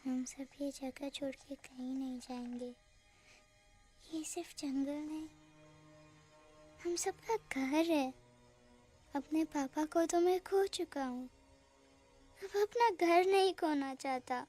हम सब ये जगह छोड़ के कहीं नहीं जाएंगे। ये सिर्फ जंगल नहीं, हम सबका घर है। अपने पापा को तो मैं खो चुका हूँ, अब अपना घर नहीं खोना चाहता।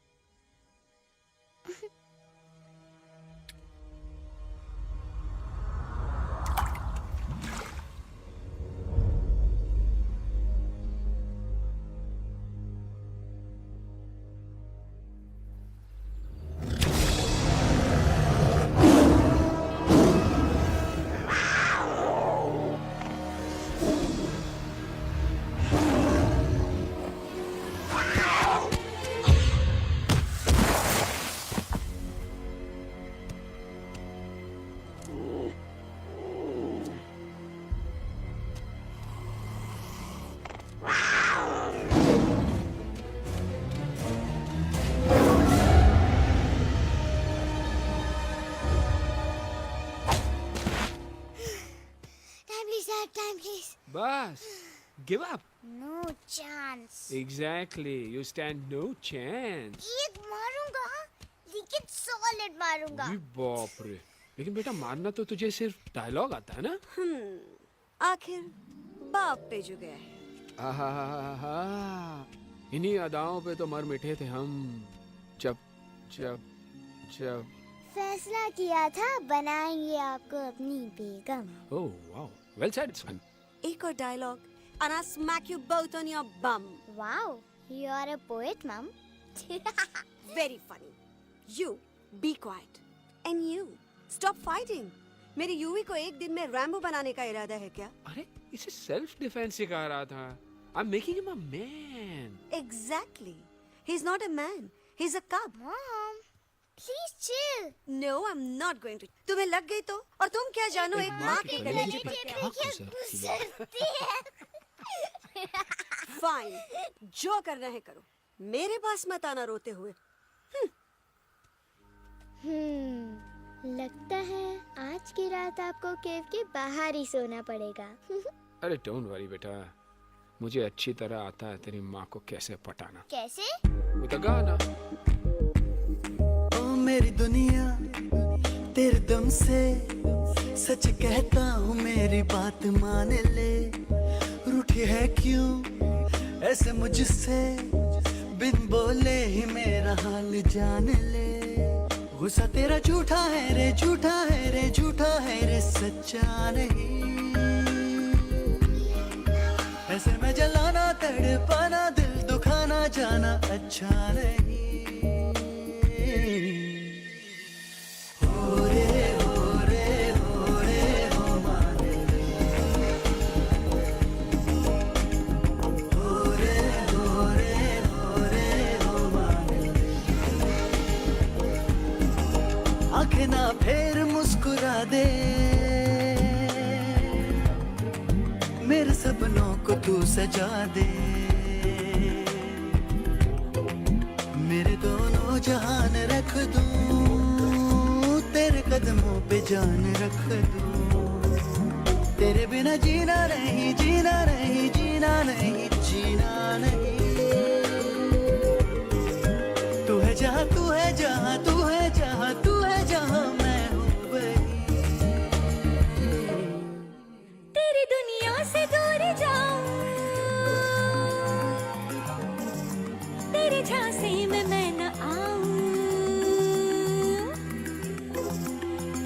Time, please. बस give up. No chance. Exactly, you stand no chance. एक मारूंगा, लेकिन solid मारूंगा। अरे बाप रे, लेकिन बेटा मारना तो तुझे सिर्फ डायलॉग आता है ना? आखिर बाप पे जो गया है। आहा, इन्हीं अदाओं पे तो मर मिटे थे हम जब जब जब फैसला किया था बनाएंगे आपको अपनी बेगम। ओह वाओ, वेल सेड सन। एक और dialogue and I'll smack you both on your bum. Wow, you are a poet, mom. Very funny. You be quiet and you stop fighting. मेरी यूवी को एक दिन में रैम्बो बनाने का इरादा है क्या? अरे इसे सेल्फ डिफेंस सिखा रहा था। I'm making him a man. Exactly. He's not a man. He's a cub. Mom, please chill. No, I'm not going to. तुम्हें लग गई तो? और तुम क्या जानो एक माँ के कलेजे पर क्या? गुजरती है। Fine. जो करना है करो। मेरे पास मत आना रोते हुए। लगता है आज की रात आपको केव के बाहर ही सोना पड़ेगा। अरे डोंट वरी बेटा, मुझे अच्छी तरह आता है तेरी माँ को कैसे पटाना। कैसे? वो तो गाना। ओ मेरी दुनिया तेरे दम से सच कहता हूँ, मेरी बात मान ले। रूठी है क्यों ऐसे मुझसे, बिन बोले ही मेरा हाल जान ले। गुस्सा तेरा झूठा है रे, झूठा है रे, झूठा है रे, सच्चा नहीं। ऐसे में जलाना तड़पाना, दिल दुखाना जाना अच्छा नहीं। हो रे हो रे हो रे हो माने रे। हो रे हो रे हो रे हो माने रे। आँखें ना फेर मुस्कुरा दे, मेरे सपनों को तू सजा दे। मेरे दोनों जहान रख दूं, तेरे कदमों पे जान रख दूं। तेरे बिना जीना नहीं, जीना नहीं, जीना नहीं, जीना नहीं। तू है जहाँ, तू है जहाँ, तू है जहाँ, तू है जहाँ, मैं हूँ वही। तेरी दुनिया से दूर जाऊं, तेरे झांसे में मैं न आऊं।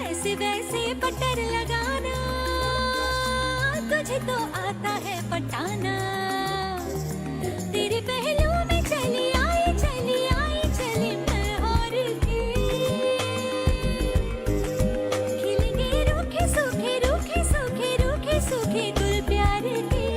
ऐसे वैसे पटर लगाना, तुझे तो आता है पटाना। तेरे पहलू में चली आई, चली आई, चली मैं और भी। खिलेंगे रूखे सूखे, रूखे सूखे, रूखे सूखे गुल प्यार के।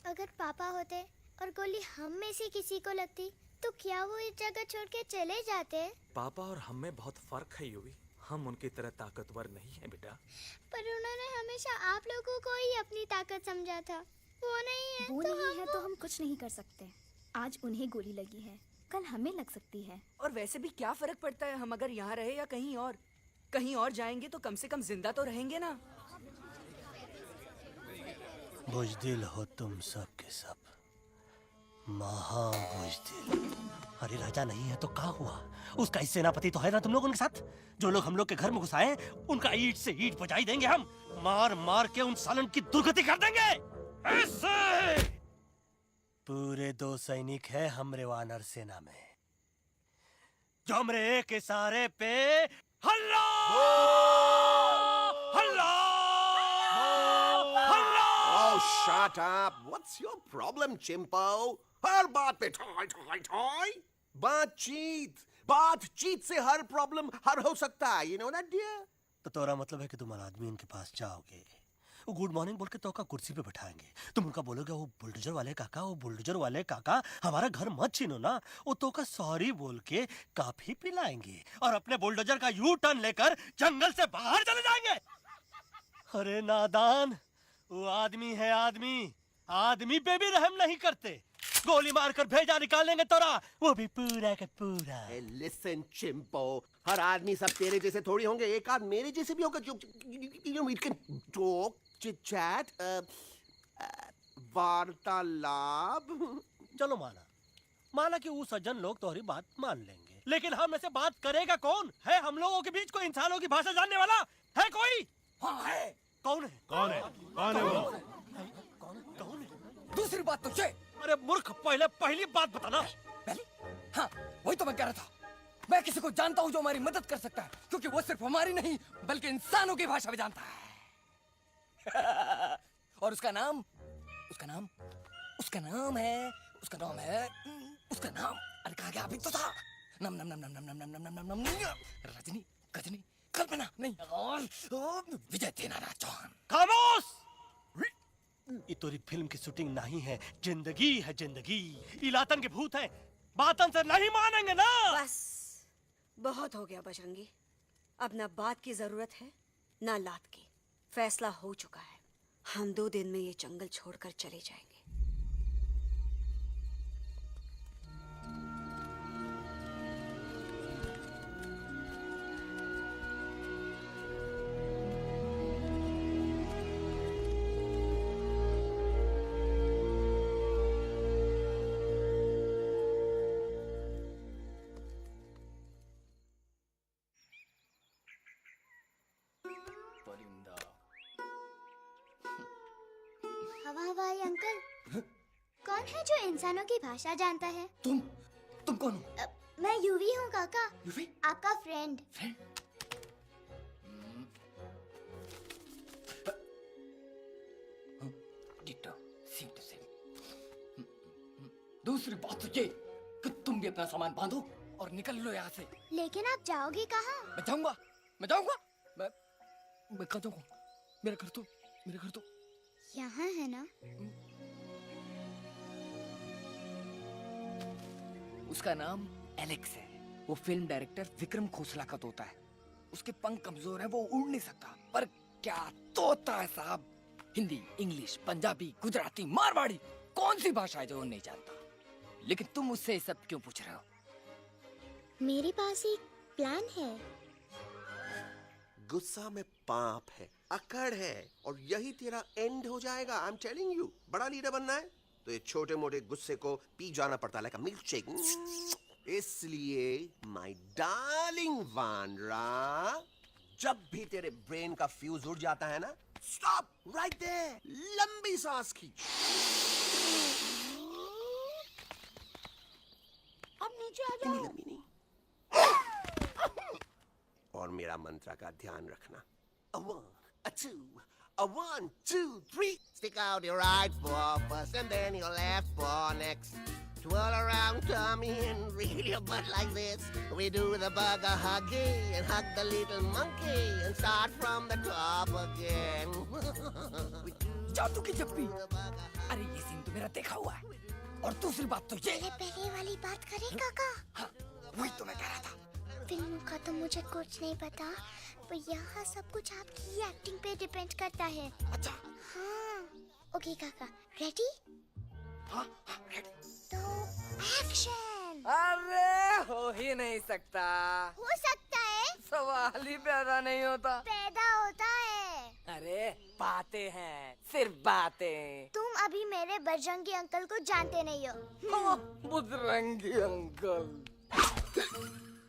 अगर पापा होते और गोली हम में से किसी को लगती तो क्या वो इस जगह छोड़ के चले जाते? पापा और हम में बहुत फर्क है यूवी। हम उनकी तरह ताकतवर नहीं है बेटा। पर उन्होंने हमेशा आप लोगों को ही अपनी ताकत समझा था। वो नहीं है वो तो नहीं है हम तो हम कुछ नहीं कर सकते। आज उन्हें गोली लगी है, कल हमें लग सकती है। और वैसे भी क्या फर्क पड़ता है हम अगर यहाँ रहे या कहीं और? कहीं और जाएंगे तो कम से कम जिंदा तो रहेंगे ना। बुजदिल हो तुम सब के सब, महाबुजदिल। अरे राजा नहीं है तो क्या हुआ? उसका सेनापति तो है ना तुम लोग उनके साथ। जो लोग हम लोग के घर में घुसाए उनका ईंट से ईंट बजाई देंगे हम। मार मार के उन सालन की दुर्गति कर देंगे ऐसे। पूरे 2 सैनिक है हमरे वानर सेना में जो हमरे एक इशारे पे हल्ला हल्ला हल्ला। Oh, shut up! What's your problem, Chimpo? हर बात पे ठोय ठोय ठोय। बातचीत से हर प्रॉब्लम हल हो सकता है। You know that, dear? तो तोरा मतलब है कि तुम आदमी इनके पास जाओगे, वो गुड मॉर्निंग बोल के तो का कुर्सी पे बैठाएंगे, तुम उनका बोलोगे वो बुलडोजर वाले काका हमारा घर मत छीनो ना, वो तो का सॉरी बोल के काफी पिलाएंगे और अपने बुलडोजर का यू टर्न लेकर जंगल से बाहर चले जाएंगे। अरे नादान, वो आदमी है आदमी पे भी रहम नहीं करते। गोली मारकर भेजा निकालेंगे तोरा, वो भी पूरा का पूरा। Listen, Chimpo, हर आदमी सब तेरे जैसे थोड़ी होंगे, एक आध मेरे जैसे भी होगा जो we can talk, chit chat, वार्तालाप। चलो माना कि वो सज्जन लोग तुम्हारी बात मान लेंगे, लेकिन हम ऐसे बात करेगा कौन? है हम लोगों के बीच कोई इंसानों की भाषा जानने वाला है कोई? हाँ है। कौन है वो? कौन है? दूसरी बात तो ये। अरे मूर्ख, पहली बात बताना। पहले? हाँ, वही तो मैं कह रहा था। मैं किसी को जानता हूँ जो हमारी मदद कर सकता है, क्योंकि वो सिर्फ हमारी नहीं बल्कि इंसानों की भाषा भी जानता है। और उसका नाम है अरे कहा गया अभी तो था। नम नम नम नम नम नम नम नम नम नम नम रजनी गजनी कल्पना नहीं और विजय देनाराज चौहान। खामोश! ये तोरी फिल्म की शूटिंग नहीं है, जिंदगी है जिंदगी। इलातन के भूत है, बातन से नहीं मानेंगे ना। बस बहुत हो गया बजरंगी, अब ना बात की जरूरत है ना लात की। फैसला हो चुका है, हम 2 दिन में ये जंगल छोड़कर चले जाएंगे। परिंदा। हवा हवाई अंकल, कौन है जो इंसानों की भाषा जानता है? तुम कौन हो? मैं यूवी हूँ काका, यूवी? आपका friend. Friend? Ditto, same to same. दूसरी बात तो ये कि तुम भी अपना सामान बांधो और निकल लो यहाँ से। लेकिन आप जाओगे कहाँ? मैं जाऊंगा। मैं कहाँ जाऊंगा? मेरा घर तो यहाँ है ना? उसका नाम एलेक्स है। वो फिल्म डायरेक्टर विक्रम खोसला का तोता है। उसके पंख कमजोर है, वो उड़ नहीं सकता। पर क्या तोता है साहब। हिंदी, इंग्लिश, पंजाबी, गुजराती, मारवाड़ी, कौन सी भाषा है जो वो नहीं जानता। लेकिन तुम मुझसे ये सब क्यों पूछ रहे हो? मेरे पास एक प्लान है। गुस्सा में पाप है, अकड़ है, और यही तेरा एंड हो जाएगा। आई एम टेलिंग यू। बड़ा लीडर बनना है तो ये छोटे मोटे गुस्से को पी जाना पड़ता है, लाइक अ मिल्क शेक। इसलिए माय डार्लिंग वांड्रा, जब भी तेरे ब्रेन का फ्यूज उड़ जाता है ना, स्टॉप राइट देयर, लंबी सांस खींच। अब नीचे आ जाओ। लंबी नहीं, और मेरा मंत्र का ध्यान रखना। A 1, a 2, a 1, 2, 3. Stick out your right paw first and then your left paw next. Twirl around tummy and reel your butt like this. We do the bugger huggy and hug the little monkey and start from the top again. जादू की जप्पी। अरे ये scene तो मेरा देखा हुआ है। और दूसरी बात तो ये। पहले वाली बात करें काका? हाँ, वही तो मैं कह रहा था। फिल्म का तो मुझे कुछ नहीं पता, पर यहाँ सब कुछ आपकी एक्टिंग पे डिपेंड करता है। अच्छा। हाँ। ओके काका, रेडी? हाँ, रेडी। तो एक्शन। अरे हो ही नहीं सकता। हो सकता है। सवाल ही पैदा नहीं होता। पैदा होता है। अरे बातें हैं, सिर्फ बातें। तुम अभी मेरे बजरंगी अंकल को जानते नहीं हो। बजरंगी अंकल।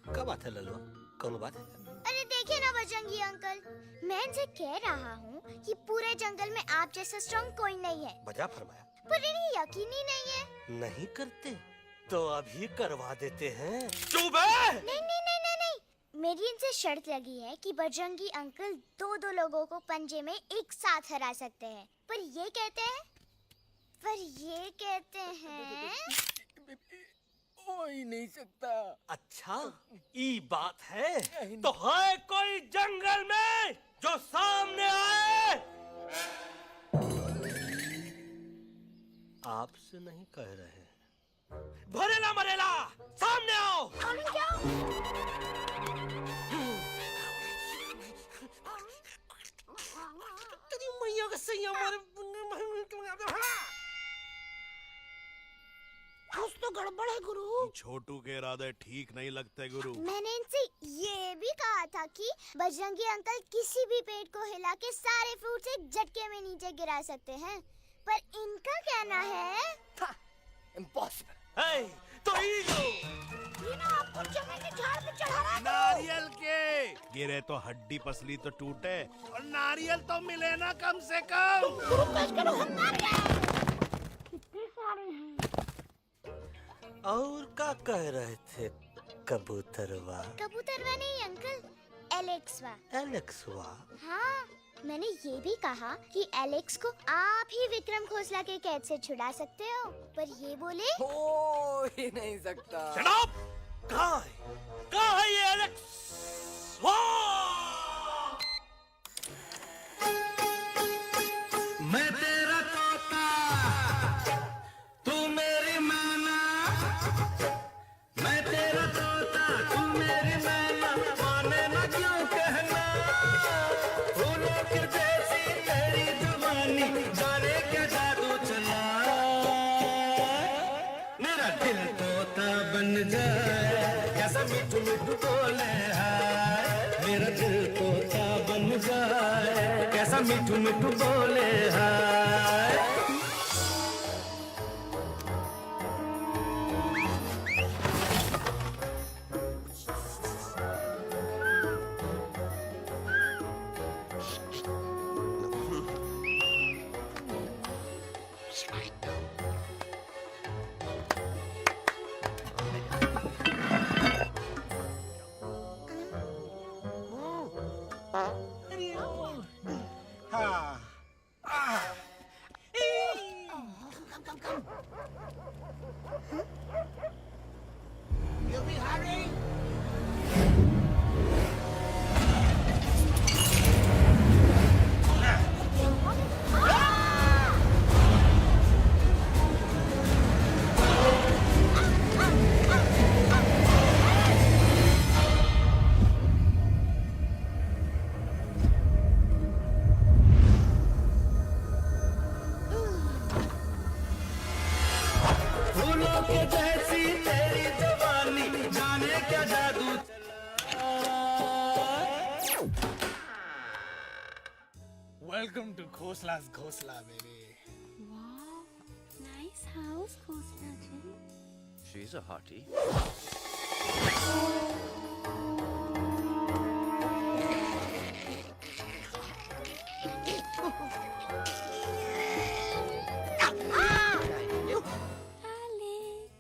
क्या बात है ललुआ? कौन बात है? अरे देखिए ना बजरंगी अंकल, मैं इनसे कह रहा हूँ कि पूरे जंगल में आप जैसा स्ट्रॉन्ग कोई नहीं है। बजा फरमाया। पर इन्हें यकीन ही नहीं है। नहीं करते तो अभी करवा देते हैं। चुप है। नहीं नहीं नहीं नहीं नहीं, मेरी इनसे शर्त लगी है कि बजरंगी अंकल 2-2 लोगों को पंजे में एक साथ हरा सकते हैं। पर ये कहते हैं हो ही नहीं सकता। अच्छा, ये बात है। तो है कोई जंगल में जो सामने आए? आपसे नहीं कह रहे। भरेला मरेला, सामने आओ। तेरी मैया का सही हमारे कुछ तो गड़बड़ है गुरु। छोटू के इरादे ठीक नहीं लगते गुरु। मैंने इनसे ये भी कहा था कि बजरंगी अंकल किसी भी पेड़ को हिला के सारे फ्रूट एक झटके में नीचे गिरा सकते हैं, पर इनका कहना है इम्पॉसिबल। तो ये ना आपको चने के झाड़ पे चढ़ा रहा है। नारियल के गिरे तो हड्डी पसली तो टूटे, और नारियल तो मिले ना कम से कम। गुरु पेश करो हम नारियल। कितने सारे हैं? और क्या कह रहे थे कबूतरवा? कबूतरवा नहीं अंकल, एलेक्सवा। एलेक्सवा? हाँ, मैंने ये भी कहा कि एलेक्स को आप ही विक्रम खोसला के कैद से छुड़ा सकते हो, पर ये बोले हो ही नहीं सकता। Shut up! कहाँ है ये एलेक्स? मैं तेरा तोता, तू मेरी मैना। मैं तेरा तोता, तू मेरी मैना। माने ना क्यों कहना, फूलों की जैसी तेरी जुबानी। दीवानी जाने क्या जादू चला मेरा दिल तोता बन जाए कैसा मिठू मिठू बोले हाय मेरा दिल तोता बन जाए कैसा मिठू मिठू बोले हाय फूलों के जैसी तेरी जवानी जाने क्या जादू वेलकम टू खोसला's घोसला baby Wow, nice house, Khosla ji. She's a hottie. Alex,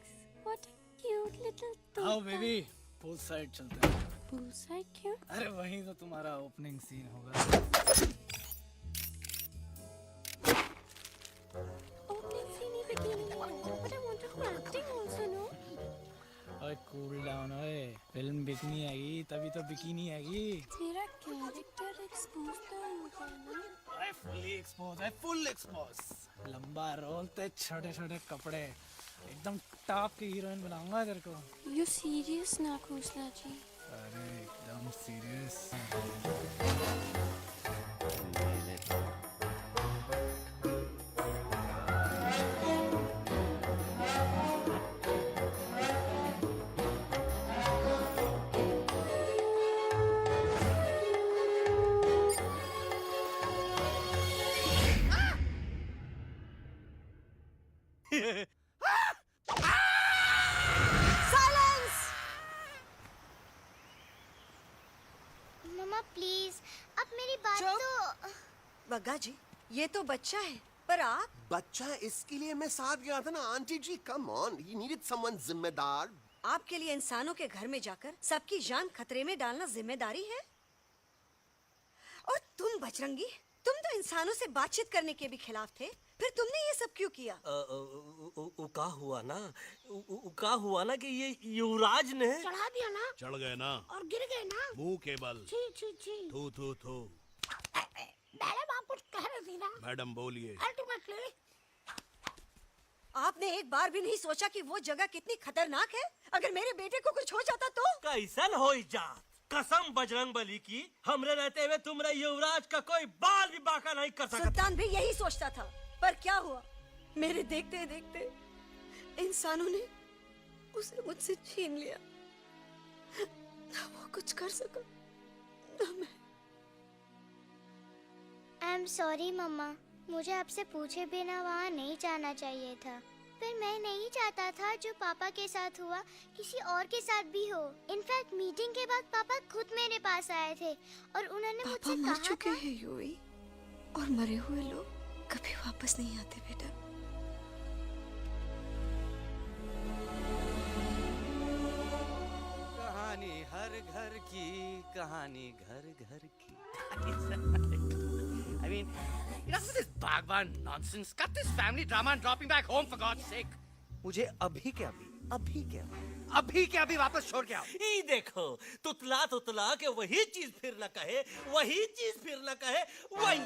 what a cute little आओ toka. बेबी पूल साइड चलते हैं Poolside क्यों? अरे वहीं तो तुम्हारा ओपनिंग सीन होगा Opening scene ही bikini में है. But I want to do acting also, no? ओए कूल डाउन ओए फिल्म बिकनी आएगी तभी तो बिकिनी आएगी तेरा कैरेक्टर एक्सपोज तो होगा ना. ओए फुल्ली एक्सपोज है फुल एक्सपोज लंबा रोल ते छोटे छोटे कपड़े एकदम टॉप की हीरोइन बनाऊंगा तेरे को You serious ना खोसला जी? अरे एकदम सीरियस साइलेंस। मम्मा प्लीज अब मेरी बात चुप। तो. बग्गा जी ये तो बच्चा है पर आप बच्चा इसके लिए मैं साथ गया था ना aunty ji come on he needed someone जिम्मेदार आपके लिए इंसानों के घर में जाकर सबकी जान खतरे में डालना जिम्मेदारी है। और तुम बजरंगी तुम तो इंसानों से बातचीत करने के भी खिलाफ थे फिर तुमने ये सब क्यों किया? का हुआ ना का हुआ ना कि ये युवराज ने चढ़ा दिया ना चढ़ गए ना और गिर गए ना. मुंह के बल छी छी छी. थू थू थू मैडम आप कुछ कह रही थी ना. मैडम बोलिए अल्टीमेटली आपने एक बार भी नहीं सोचा कि वो जगह कितनी खतरनाक है? अगर मेरे बेटे को कुछ हो जाता तो? कैसन हो जात कसम बजरंग बली की हमरे रहते हुए तुमरे युवराज का कोई बाल भी बाका नहीं कर सकता। सुल्तान भी यही सोचता था पर क्या हुआ मेरे देखते देखते इंसानों ने उसे मुझसे छीन लिया। ना वो कुछ कर सका ना मैं। आई एम सॉरी मम्मा, मुझे आपसे पूछे बिना वहाँ नहीं जाना चाहिए था। पर मैं नहीं चाहता था जो पापा के साथ हुआ किसी और के साथ भी हो। इनफैक्ट मीटिंग के बाद पापा खुद मेरे पास आए थे और उन्होंने मुझसे मर कहा चुके था हैं यूवी और मरे हुए लोग कभी वापस नहीं आते बेटा। कहानी हर घर की कहानी घर घर की I mean, enough of this Bhagwan nonsense. Cut this family drama and drop me back home for God's sake. मुझे अभी के अभी वापस छोड़ के आओ। ई देखो तुतला के वही चीज फिर न कहे वही चीज फिर न कहे वही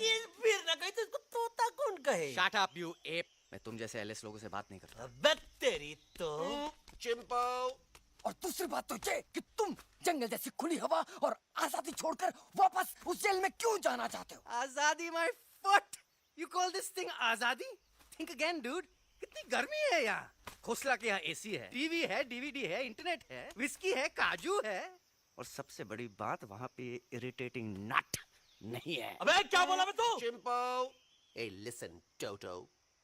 चीज फिर न कहे तो इसको तोता कौन कहे? Shut up, you ape. मैं तुम जैसे एलिस लोगों से बात नहीं करता। अबे तेरी तो चिंपो और दूसरी बात तो ये कि तुम जंगल जैसी खुली हवा और आजादी छोड़कर वापस उस जेल में क्यों जाना चाहते हो? आजादी my foot. You call this thing आजादी? Think again, dude. कितनी गर्मी है यहाँ। खोसला के यहाँ एसी है, टीवी है, डीवीडी है, इंटरनेट है, विस्की है, काजू है, और सबसे बड़ी बात वहाँ पे इरिटेटिंग नट नहीं है। अबे क्या बोला मैं तू? चिंपो। ए लिसन टोटो,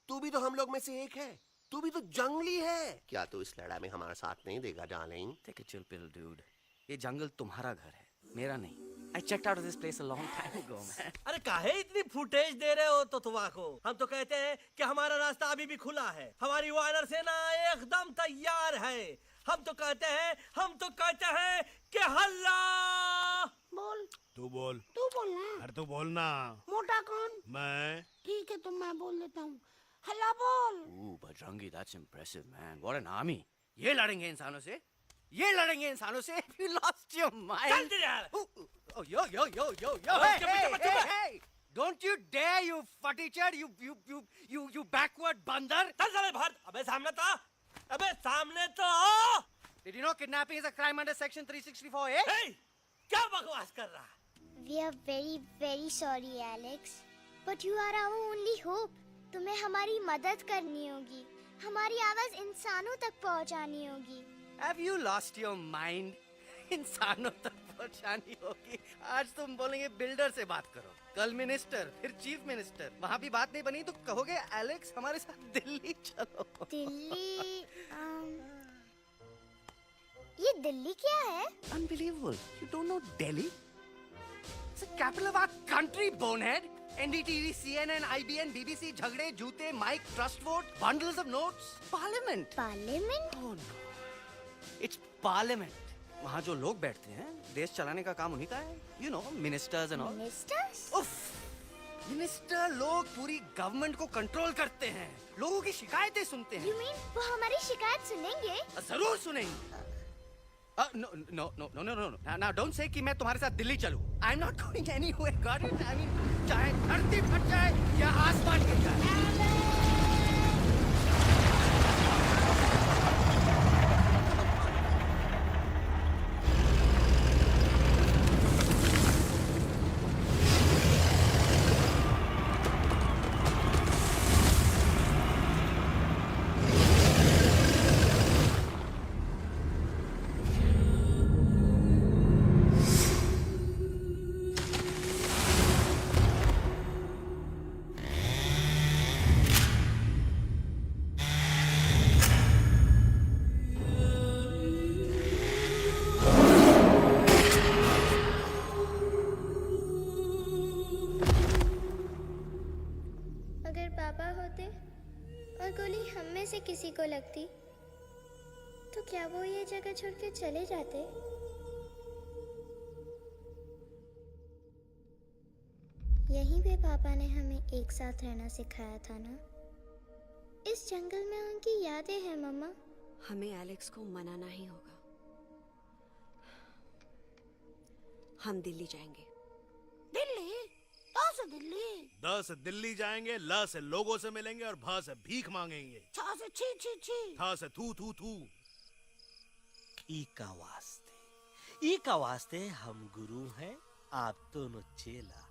तू भी तो हम लोग में से एक है। तू भी तो जंगली है। क्या तू इस लड़ाई में हमारा साथ नहीं देगा darling? Take a chill pill, dude. ये जंगल तुम्हारा घर है, मेरा नहीं। I checked out of this place a long time ago, man. अरे काहे इतनी फुटेज दे रहे हो तो तुवा को? हम तो कहते हैं कि हमारा रास्ता अभी भी खुला है। हमारी वानर सेना एकदम तैयार है। हम तो कहते हैं कि हल्ला। बोल। तू बोल ना। अरे तू बोल ना। मोटा कौन? मैं। ठीक है तो मैं बोल लेता हूँ। हल्ला बोल। Ooh, Bajrangi, that's impressive, man. What an army. ये लड़ेंगे इंसानों से? ये लड़ेंगे इंसानों से? You lost your mind. चल दे यार। Oh, yo. Hey. Don't you dare, you futichard, you backward बंदर. चल साले बाहर। अबे सामने तो आओ। Did you know kidnapping is a crime under section 364A? Hey, क्या बकवास कर रहा है? We are very very sorry, Alex. But you are our only hope. तुम्हें हमारी मदद करनी होगी। हमारी आवाज इंसानों तक पहुंचानी होगी। Have you lost your mind? इंसानों तक पहुंचानी होगी। आज तुम बोलेंगे बिल्डर से बात करो, कल मिनिस्टर, फिर चीफ मिनिस्टर। वहाँ भी बात नहीं बनी तो कहोगे एलेक्स हमारे साथ दिल्ली चलो। दिल्ली ये दिल्ली क्या है? Unbelievable. You don't know Delhi? It's the capital of our country, bonehead. NDTV, CNN, IBN, BBC, झगड़े, जूते, mike, trust vote, bundles of notes, parliament. Parliament? Oh no. It's parliament. वहाँ जो लोग बैठते हैं, देश चलाने का काम उन्हीं का है। You know, ministers and all. Ministers? उफ! मिनिस्टर लोग पूरी गवर्नमेंट को कंट्रोल करते हैं, लोगों की शिकायतें सुनते हैं। You mean वो हमारी शिकायत सुनेंगे? जरूर सुनेंगे। No. Now don't say कि मैं तुम्हारे साथ दिल्ली चलूं. I'm not going anywhere. Got it? I mean, चाहे धरती फट जाए या आसमान गिर जाए। अगर पापा होते और गोली हम में से किसी को लगती तो क्या वो ये जगह छोड़ के चले जाते? यहीं पे पापा ने हमें एक साथ रहना सिखाया था ना। इस जंगल में उनकी यादें हैं मम्मा। हमें एलेक्स को मनाना ही होगा। हम दिल्ली जाएंगे। दिल्ली? कहाँ से दिल्ली? द से दिल्ली जाएंगे, ल से लोगों से मिलेंगे और भ से भीख मांगेंगे, छ से छी। थ से थू। ई का वास्ते हम गुरु हैं, आप दोनों चेला।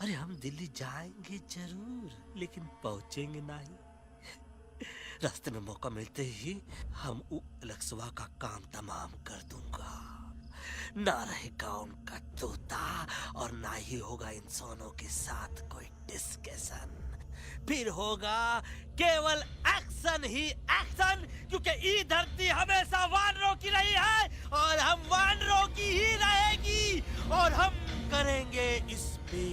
अरे हम दिल्ली जाएंगे जरूर, लेकिन पहुंचेंगे नहीं। रास्ते में मौका मिलते ही हम अलक्सवा का काम तमाम कर दूंगा। ना रहेगा उनका तोता और ना ही होगा इंसानों के साथ कोई डिस्कशन। फिर होगा केवल एक्शन ही एक्शन, क्योंकि ये धरती हमेशा वानरों की रही है और हम वानरों की ही रहेगी और हम करेंगे इस पे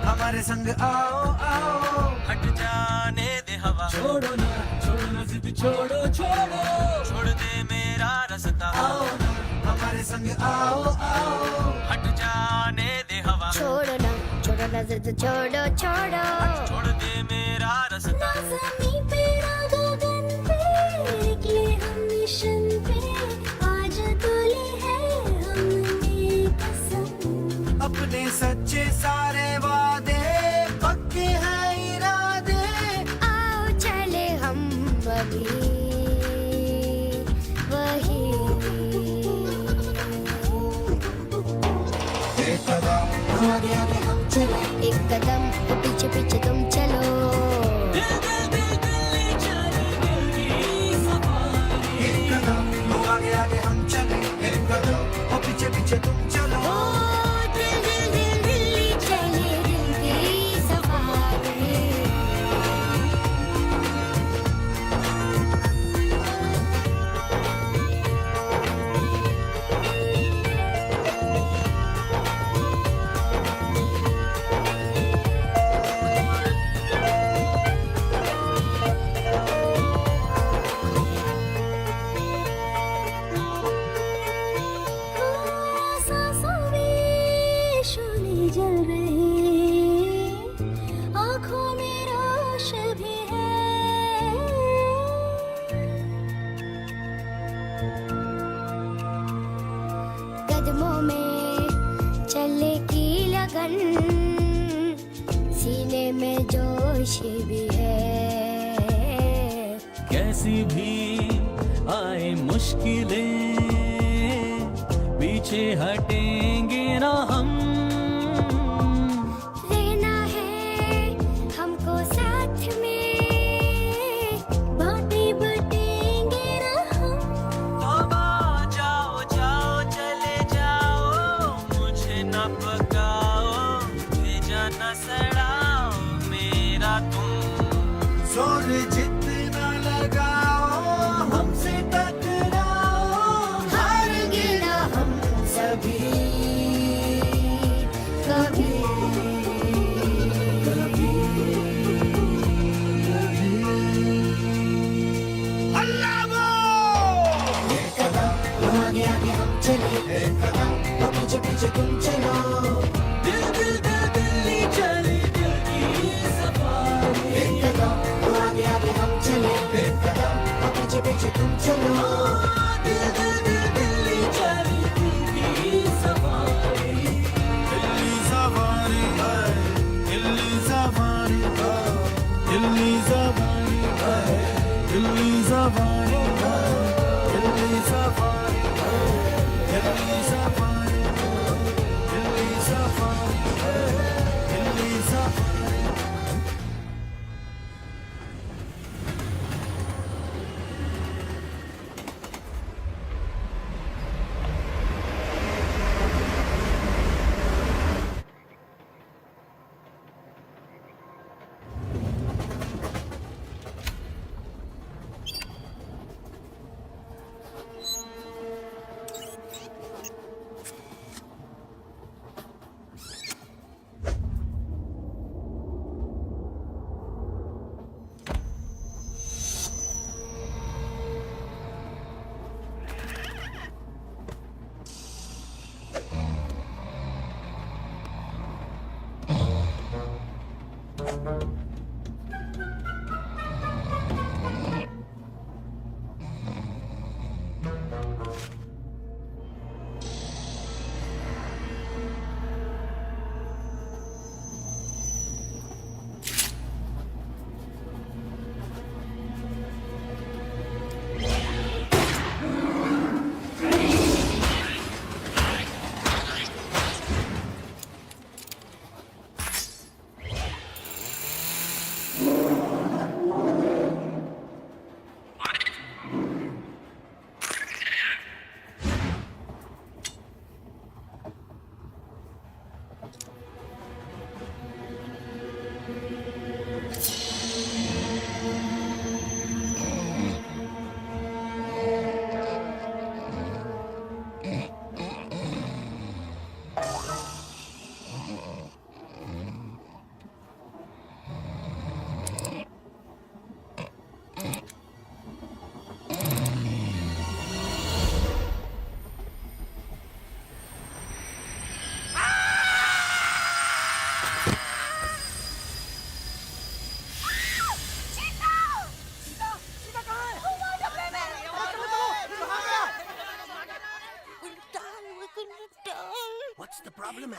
हमारे संग आओ आओ, हट जाने दे हवा, छोड़ो ना जिद, छोड़ो छोड़ दे मेरा रास्ता। आओ ना हमारे संग आओ आओ, हट जाने दे हवा, छोड़ो ना नजर तो छोड़ो छोड़ो छोड़ दे मेरा रास्ता ज़मीं पे ना गगन पे निकले हम मिशन पे आज तोली है हमने कसम अपने सच्चे सारे वादे पक्के हैं इरादे आओ चले हम अभी वही एक कदम आगे आगे हम चले एक कदम तो पीछे पीछे तुम चलो एक कदम आगे आगे हम चले एक कदम और पीछे पीछे तुम चलो ओ दिल दिल दिल दिल्ली चले दिल की सफारी सांसों में शोले जल रहे आँखों में रोश भी है कदमों में चले की लगन सीने में जोश भी है कैसी भी आए मुश्किलें पीछे हटेंगे ना हम रहना है हमको साथ में बातें बटेंगे ना हम जाओ जाओ चले जाओ मुझे न पकाओ भेजा न सड़ाओ मेरा तुम जोर जितना लगाओ हमसे टकराओ हारेंगे ना हम सभी कभी एक कदम आगे आगे हम चले एक कदम और पीछे पीछे तुम चलो दिल दिल दिल दिल्ली चली दिल की सफारी एक कदम आगे आगे हम चले एक कदम और पीछे पीछे तुम चलो दिल दिल दिल दिल्ली चली दिल की सफारी दिल्ली सवारी है दिल्ली सवारी है दिल्ली सवारी है दिल्ली सवारी है दिल्ली सवारी है दिल्ली सवारी है दिल्ली सवारी है दिल्ली सवारी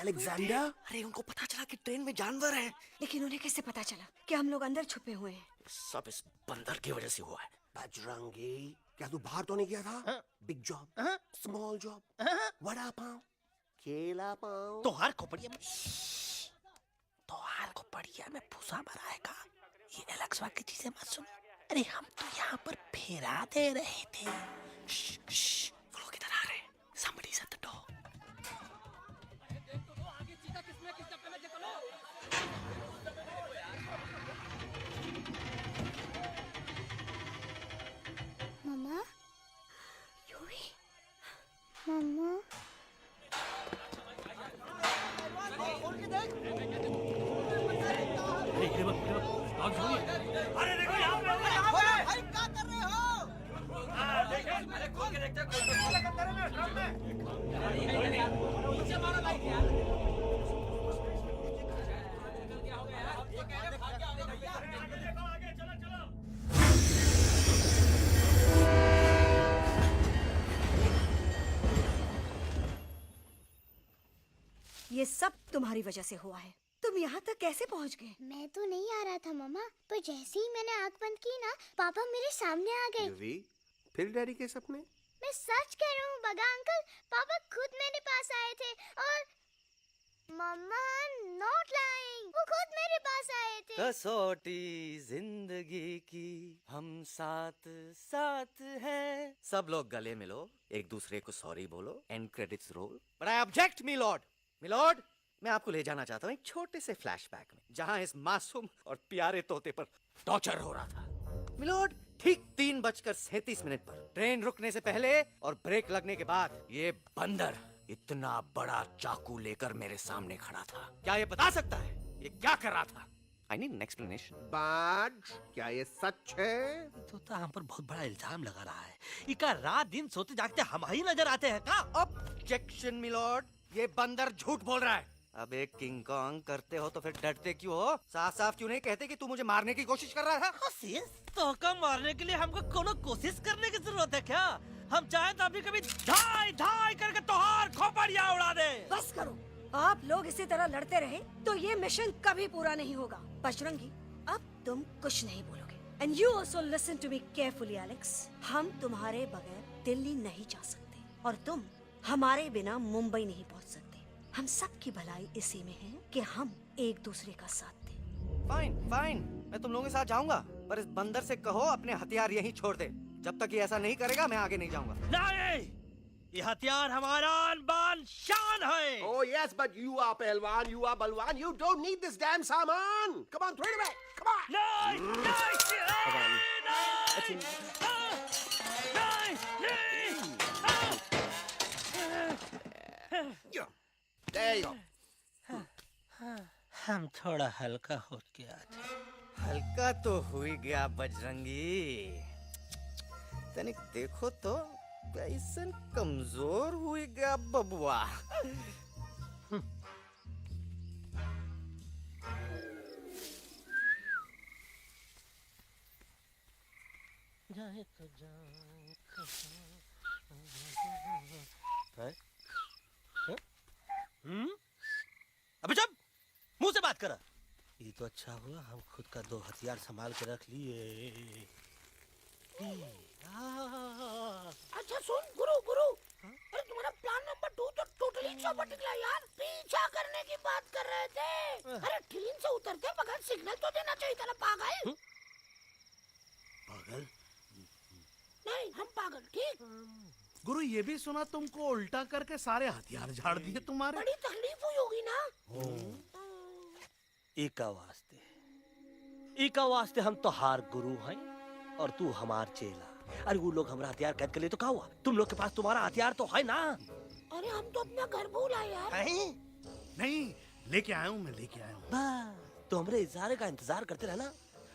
अलेक्जेंडर। अरे उनको पता चला कि ट्रेन में जानवर है। लेकिन उन्हें कैसे पता चला कि हम लोग अंदर छुपे हुए हैं? सब इस बंदर की वजह से हुआ है। बजरंगी, क्या तू बाहर तो नहीं गया था? Big job, small job, vada pav, केला पाव। तोहार खोपड़िया में भूसा भराएगा। ये एलेक्सा की चीजें मत सुन। अरे हम तो यहाँ पर फेरा दे रहे थे। वो लोग इधर आ रहे हैं। Somebody's at the door. मम्मा, मम्मा, अरे देखो यहाँ पे भाई क्या कर रहे हो? अरे खोल के देखते ये सब तुम्हारी वजह से हुआ है। तुम यहाँ तक कैसे पहुँच गए? मैं तो नहीं आ रहा था मम्मा, पर जैसे ही मैंने आँख बंद की ना, पापा मेरे सामने आ गए। युवी, फिर डैडी के सपने? मैं सच कह रहा हूँ बगा अंकल, पापा खुद मेरे पास आए थे और मम्मा नॉट लाइंग, वो खुद मेरे पास आए थे। कसौटी जिंदगी की हम साथ साथ हैं। सब लोग गले मिलो, एक दूसरे को सॉरी बोलो, and credits roll. But I object milord, मैं आपको ले जाना चाहता हूँ एक छोटे से फ्लैशबैक में, जहाँ इस मासूम और प्यारे तोते पर टॉर्चर हो रहा था। मिलॉर्ड, ठीक 3:37 पर ट्रेन रुकने से पहले और ब्रेक लगने के बाद ये बंदर इतना बड़ा चाकू लेकर मेरे सामने खड़ा था। क्या ये बता सकता है ये क्या कर रहा था? I need an explanation. बाज, क्या ये सच है? तो हम पर बहुत बड़ा इल्जाम लगा रहा है। इका रात दिन सोते जागते हम ही नजर आते हैं का? ऑब्जेक्शन मिलॉर्ड, ये बंदर झूठ बोल रहा है। अब एक किंग कॉन्ग करते हो तो फिर डरते क्यों हो? साफ साफ क्यों नहीं कहते कि तू मुझे मारने की कोशिश कर रहा था? तो मारने के लिए हमको कोनो कोशिश करने की जरूरत है क्या? हम चाहे तो अभी कभी धाई धाई करके तोहार खोपड़िया उड़ा दे। बस करो, आप लोग इसी तरह लड़ते रहे तो ये मिशन कभी पूरा नहीं होगा। बजरंगी, अब तुम कुछ नहीं बोलोगे। And you also listen to me carefully Alex. हम तुम्हारे बगैर दिल्ली नहीं जा सकते और तुम हमारे बिना मुंबई नहीं पहुंच सकते। हम सब की भलाई इसी में है कि हम एक दूसरे का साथ दें। फाइन, मैं तुम लोगों के साथ जाऊंगा, पर इस बंदर से कहो अपने हथियार यहीं छोड़ दे। जब तक ये ऐसा नहीं करेगा मैं आगे नहीं जाऊंगा। नहीं, ये हथियार हमारा आन-बान शान है। Oh yes, but you are पहलवान, you are बलवान, you don't need this damn सामान. Come on, throw it away. Come on. There you go. हम थोड़ा हल्का हो के आते। हल्का तो हुई गया बजरंगी, तनिक देखो तो कैसन कमजोर हुई गया बबुआ। अबे जब मुंह से बात करा। ये तो अच्छा हुआ हम खुद का 2 हथियार संभाल के रख लिए। अच्छा सुन गुरु, अरे तुम्हारा प्लान नंबर 2 तो टोटली चौपट निकला यार। पीछा करने की बात कर रहे थे। अरे ट्रेन से उतरते बगैर सिग्नल तो देना चाहिए था ना पागल। पागल? नहीं, हम पागल, ठीक। गुरु, ये भी सुना तुमको उल्टा करके सारे हथियार झाड़ दिए तुम्हारे। बड़ी तकलीफ हुई होगी ना। इका वास्ते हम तो हार गुरु हैं और तू हमार चेला। अरे वो लोग हमारा हथियार कैद कर ले तो क्या हुआ? तुम लोग के पास तुम्हारा हथियार तो है ना। अरे हम तो अपना घर भूल आए यार। नहीं, लेके आया हूँ, मैं लेके आया हूँ। तो हमारे इशारे का इंतजार करते रहना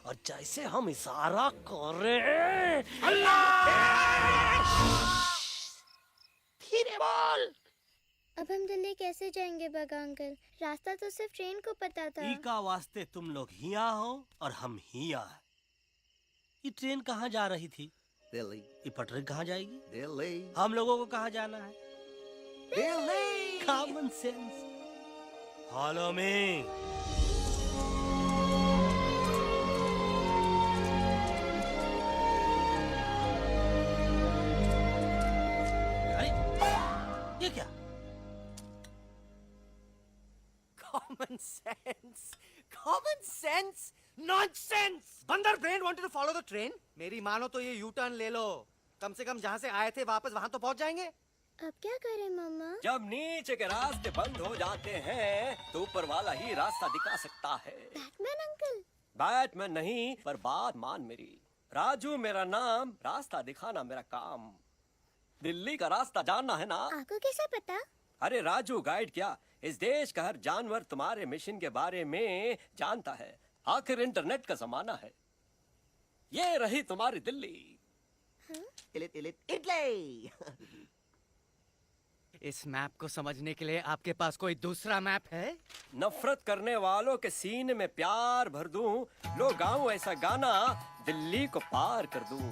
और जैसे हम इशारा करें धीरे बोल। अब हम दिल्ली कैसे जाएंगे बगा अंकल? रास्ता तो सिर्फ ट्रेन को पता था। इका वास्ते तुम लोग हिया हो और हम हिया। ये ट्रेन कहाँ जा रही थी? दिल्ली। ये पटरी कहाँ जाएगी? दिल्ली। हम लोगों को कहाँ जाना है? Delhi. Common sense. Follow me. ये क्या? Common sense. Common sense. Nonsense. बंदर brain wanted to follow the train. मेरी मानो तो ये यू टर्न ले लो, कम से कम जहाँ से आए थे वापस वहाँ तो पहुँच जाएंगे। अब क्या करें मम्मा? जब नीचे के रास्ते बंद हो जाते हैं तो ऊपर वाला ही रास्ता दिखा सकता है। Batman uncle. बैटमैन नहीं, पर बात मान मेरी। राजू मेरा नाम, रास्ता दिखाना मेरा काम। दिल्ली का रास्ता जानना है ना? आपको कैसे पता? अरे राजू गाइड क्या, इस देश का हर जानवर तुम्हारे मिशन के बारे में जानता है। आखिर इंटरनेट का जमाना है। ये रही तुम्हारी दिल्ली। इटली। इस मैप को समझने के लिए आपके पास कोई दूसरा मैप है? नफरत करने वालों के सीने में प्यार भर दूं, लो गाऊं ऐसा गाना, दिल्ली को पार कर दूं।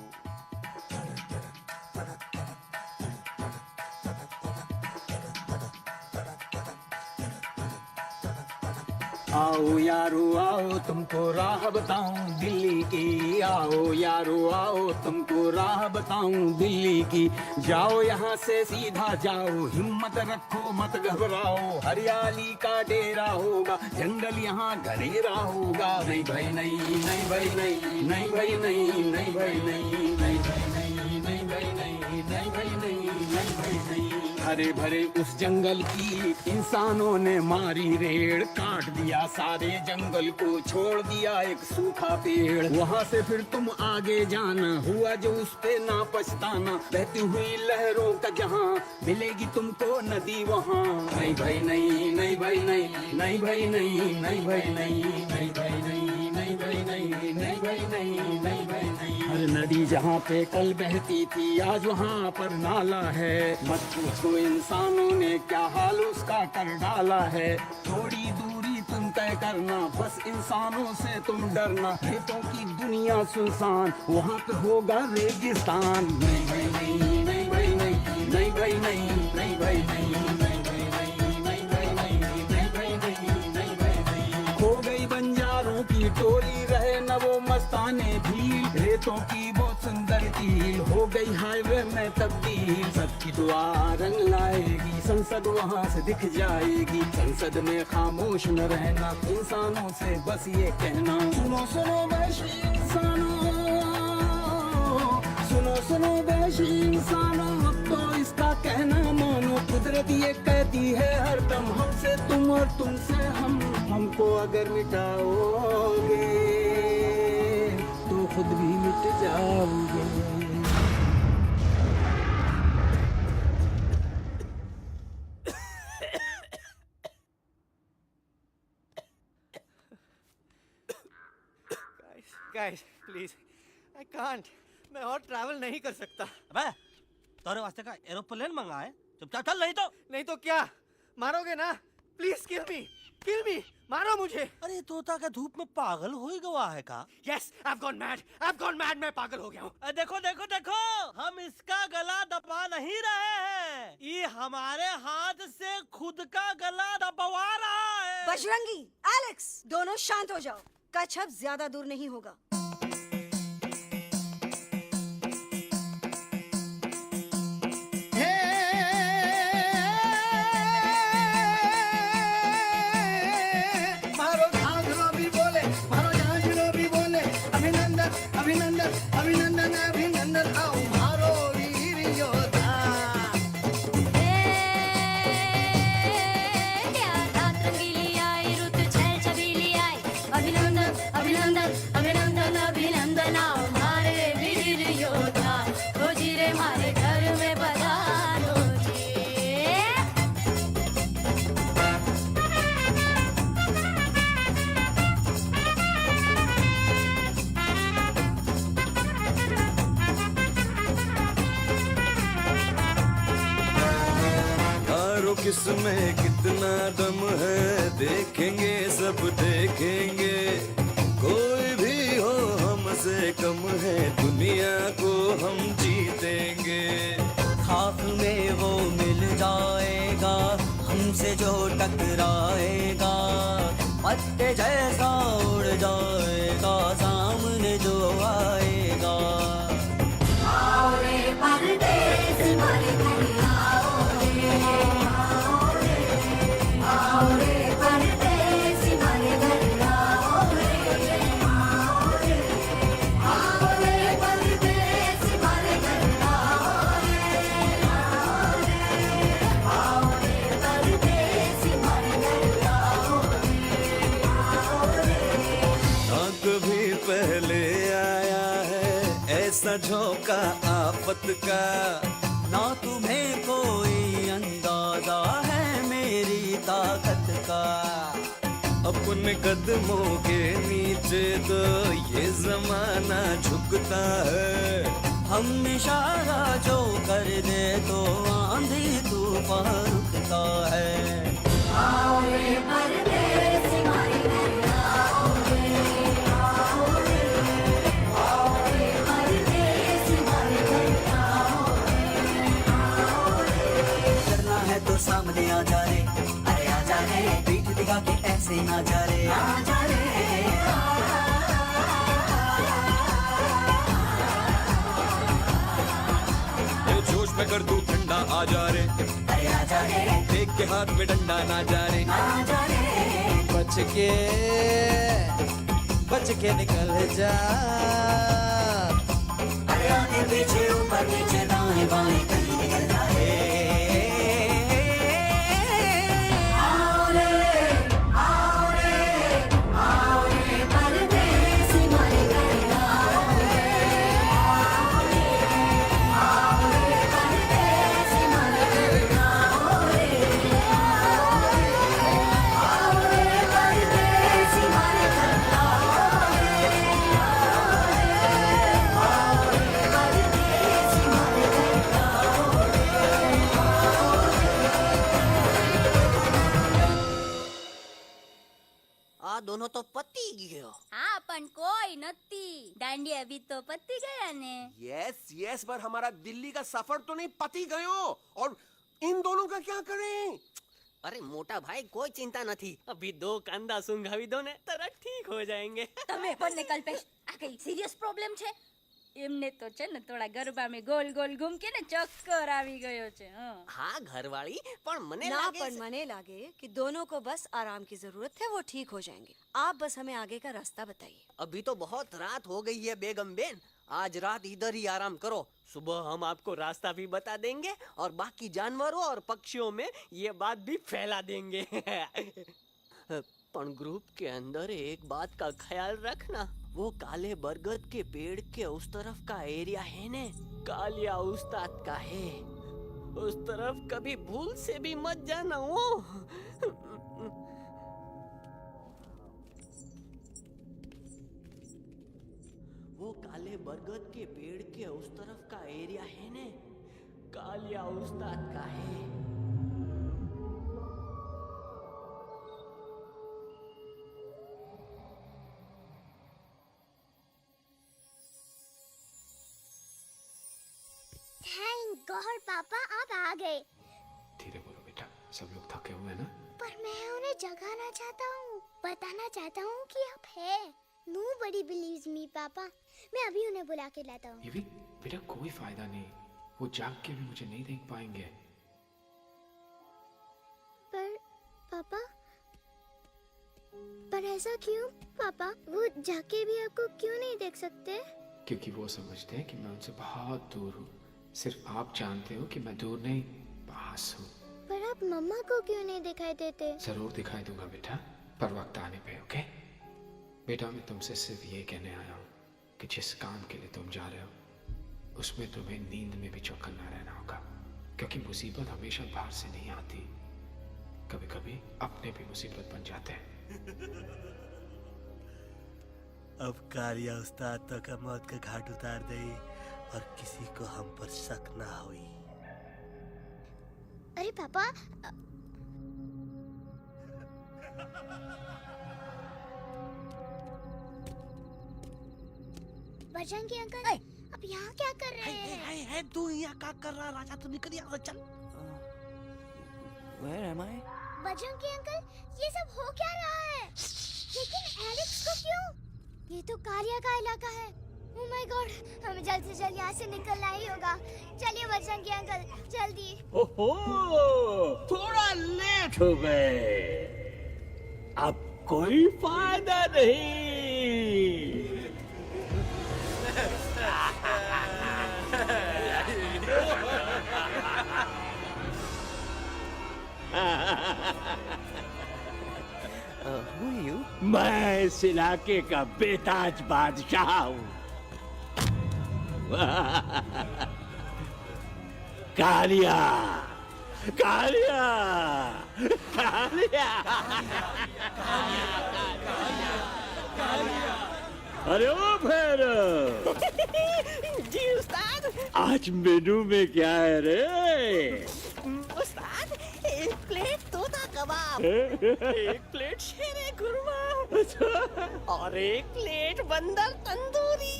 आओ यारो आओ तुमको राह बताऊं दिल्ली की, आओ यारो आओ तुमको राह बताऊं दिल्ली की। जाओ यहाँ से सीधा जाओ, हिम्मत रखो मत घबराओ, हरियाली का डेरा होगा, जंगल यहाँ घनेरा होगा। नहीं भाई नहीं, नहीं भाई नहीं, नहीं भाई नहीं, नहीं भाई नहीं, नहीं भाई नहीं, नहीं भाई नहीं, नहीं भाई नहीं, नहीं भाई नहीं। हरे भरे उस जंगल की इंसानों ने मारी रेड़, काट दिया सारे जंगल को, छोड़ दिया एक सूखा पेड़। वहाँ से फिर तुम आगे जाना, हुआ जो उस पे ना पछताना, बहती हुई लहरों का जहाँ मिलेगी तुमको नदी वहाँ। नहीं भाई नहीं, नहीं भाई नहीं, नहीं भाई नहीं, नहीं भाई नहीं, नहीं भाई नहीं, नहीं भाई नहीं, नहीं भाई नहीं, नहीं भाई नहीं। हर नदी जहाँ पे कल बहती थी आज वहाँ पर नाला है, मत पूछो इंसानों ने क्या हाल उसका कर डाला है। थोड़ी दूरी तुम तय करना, बस इंसानों से तुम डरना, खेतों की दुनिया सुनसान, वहाँ पे होगा रेगिस्तान। नहीं भाई नहीं, नहीं भाई नहीं, नहीं भाई नहीं, नहीं भाई नहीं, नहीं भाई नहीं, नहीं भाई नहीं, नहीं भाई नहीं, नहीं भाई नहीं। खो गई बंजारों की टोली, रहे न वो मस्ताने भील, रेतों की बहुत सुंदर झील, हो गई हाईवे में तब्दील। सबकी दुआ रंग लाएगी, संसद वहाँ से दिख जाएगी, संसद में खामोश न रहना, इंसानों से बस ये कहना। सुनो सुनो वैशी इंसानों, सुनो सुनो वैशी इंसानों, अब तो इसका कहना मानो, कुदरत ये कहती है हरदम, हमसे तुम और तुमसे हम, हमको अगर मिटाओगे तो खुद भी मिट जाओगे। Guys, please, I can't. मैं और ट्रैवल नहीं कर सकता। अबे, तोरे वास्ते का एरोप्लेन मंगा है, चुपचाप चल, नहीं तो क्या मारोगे ना? प्लीज किल मी, मारो मुझे। अरे तोता का धूप में पागल हो ही गवा है का? Yes, I've gone mad, मैं पागल हो गया हूँ। देखो देखो देखो, हम इसका गला दबा नहीं रहे हैं, ये हमारे हाथ से खुद का गला दबवा रहा है। बजरंगी, एलेक्स, दोनों शांत हो जाओ, कच्छप ज्यादा दूर नहीं होगा। अभिनंदन अभिनंदन आओ मारो वीर योद्धा। रंगीली आई रुत छल छबीली आई, अभिनंदन अभिनंदन अभिनंदन अभिनंदन आओ मारे वीर योद्धा, खोजी रे मारे घर में पधारो जी। किसमें कितना दम है देखेंगे सब देखेंगे, कोई भी हो हमसे कम है दुनिया को हम जीतेंगे। खाक में वो मिल जाएगा हमसे से जो टकराएगा पत्ते जैसा उड़ जाएगा सामने जो आएगा। आओ रे परदेस मारे घर आओ रे, आओ रे, आओ रे परदेस मारे घर आओ रे, आओ रे, आओ रे परदेस मारे घर आओ रे, आओ रे, आओ रे परदेस मारे घर आओ रे, आओ रे। ना कभी पहले आया है ऐसा झोंका आफत का, ना तुम्हें कोई अंदाजा है मेरी ताकत का। अपने कदमों के नीचे तो ये जमाना झुकता है, हम इशारा जो कर दे तो आंधी तूफान रुकता है। आओ रे परदेस मारे घर आओ रे, आओ रे, आओ रे परदेस मारे घर आओ रे, आओ रे। करना है तो सामने आ जा रे, अरे आ जा रे, पीठ दिखा के ऐसे ना जा रे, आ जा रे। जोश में कर तू ठंडा आ जा रे, अरे आ जा रे, देख के हाथ में डंडा ना जा रे, आ जा रे। बच के निकल जा, अरे आगे पीछे ऊपर नीचे दाएं बाएं कहीं निकल जा रे। आओ रे, आओ रे, आओ रे परदेस मारे घर आओ रे, आओ रे, आओ रे परदेस मारे घर आओ रे, आओ रे, आओ रे परदेस मारे घर आओ रे, आओ रे, आओ रे परदेस मारे घर आओ रे, आओ रे। आ दोनों तो पति गयो। हाँ पण कोई नती दांडिया भी तो पत्ती गया ने। यस यस, पर हमारा दिल्ली का सफर तो नहीं पति गयो, और इन दोनों का क्या करें? अरे मोटा भाई कोई चिंता नहीं, अभी 2 कांदा सुंघावी दो ने तरह ठीक हो जाएंगे। તમે પણ ને કલ્પેશ આ કઈ સિરિયસ પ્રોબ્લેમ છે? એમને તો છે ને થોડા ગરબા में गोल गोल घूम के ने चक्कर આવી ગયો છે। हाँ घरवाली, पर मने ना लागे पर मने लागे कि दोनों को बस आराम की जरूरत है, वो ठीक हो जाएंगे। आप बस हमें आगे का रास्ता बताइए। अभी तो बहुत रात हो गई है बेगम बेन, आज रात इधर ही आराम करो, सुबह हम आपको रास्ता भी बता देंगे और बाकी जानवरों और पक्षियों में ये बात भी फैला देंगे। पण ग्रुप के अंदर एक बात का ख्याल रखना, वो काले बरगद के पेड़ के उस तरफ का एरिया है ने कालिया उस्ताद का है, उस तरफ कभी भूल से भी मत जाना। वो काले बरगद के पेड़ के उस तरफ का एरिया है ने कालिया उस्ताद का है। थैंक गॉड पापा आप आ गए। धीरे बोलो बेटा, सब लोग थके हुए हैं ना। पर मैं उन्हें जगाना चाहता हूँ, बताना चाहता हूँ कि आप है। Nobody believes me पापा, मैं अभी उन्हें बुला के लाता हूँ। ये भी बेटा कोई फायदा नहीं, वो जाग के भी मुझे नहीं देख पाएंगे। पर पापा, पर ऐसा क्यों पापा? वो जाके भी आपको क्यों नहीं देख सकते? क्योंकि वो समझते हैं कि मैं उनसे बहुत दूर हूँ। सिर्फ आप जानते हो कि मैं दूर नहीं, पास हूँ। पर आप मम्मा को क्यों नहीं दिखाई देते? जरूर दिखाई दूंगा बेटा, पर वक्त आने पे। ओके बेटा, मैं तुमसे सिर्फ ये कहने आया हूँ कि जिस काम के लिए तुम जा रहे हो उसमें तुम्हें नींद में भी चौकन्ना रहना होगा, क्योंकि मुसीबत हमेशा बाहर से नहीं आती, कभी कभी अपने भी मुसीबत बन जाते हैं। अब कालिया उस्ताद तो का मौत का घाट उतार दे और किसी को हम पर शक ना हुई। अरे पापा, बजरंगी अंकल, अब यहाँ क्या कर रहे हैं? है तू यहाँ क्या कर रहा? राजा तो निकल यहाँ से, चल। Where am I? Bajrangi uncle, ये सब हो क्या रहा है? लेकिन एलेक्स को क्यों? ये तो कालिया का इलाका है। ओह माय गॉड, हमें जल्द से जल्द यहाँ से निकलना ही होगा। चलिए बजरंगी अंकल, जल्दी। ओहो, थोड़ा लेट हो गए। अब कोई फायदा नहीं। मैं इस इलाके का बेताज बादशाह हूँ। कालिया, कालिया, कालिया, अरे ओ फिर जी उस्ताद। आज मेनू में क्या है रे? उस्ताद, एक प्लेट तोता कबाब, एक प्लेट शेरे खुरमा और एक प्लेट बंदर तंदूरी।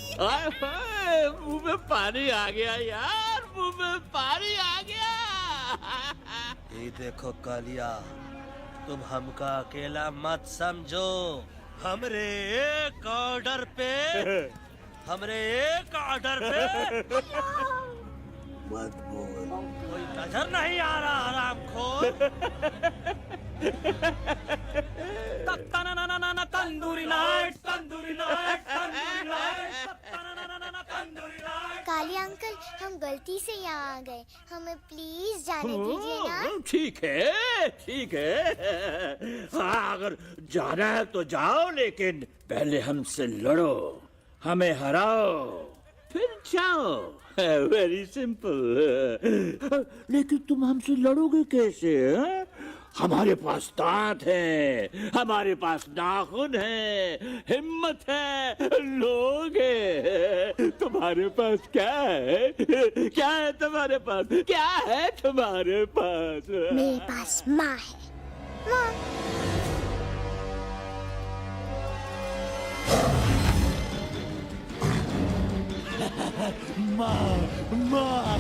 मुंह में पानी आ गया यार, मुंह में पानी आ गया। ये देखो कालिया, तुम हमका अकेला मत समझो। हमरे एक ऑर्डर पे मत बोल। कोई नजर नहीं आ रहा हरामखोर। Tandoori night, tandoori night, tandoori night, tandoori night. Kaliya uncle, हम गलती से यहाँ आ गए, हमें प्लीज जाने दीजिए ना। ठीक है, ठीक है। हाँ, अगर जाना है तो जाओ, लेकिन पहले हमसे लड़ो, हमें हराओ, फिर जाओ। Very simple. लेकिन तुम हमसे लड़ोगे कैसे? हैं? हमारे पास दांत है, हमारे पास नाखून है, हिम्मत है, लोग है। तुम्हारे पास क्या है? क्या है तुम्हारे पास? क्या है तुम्हारे पास? मेरे पास माँ है। माँ। माँ, माँ।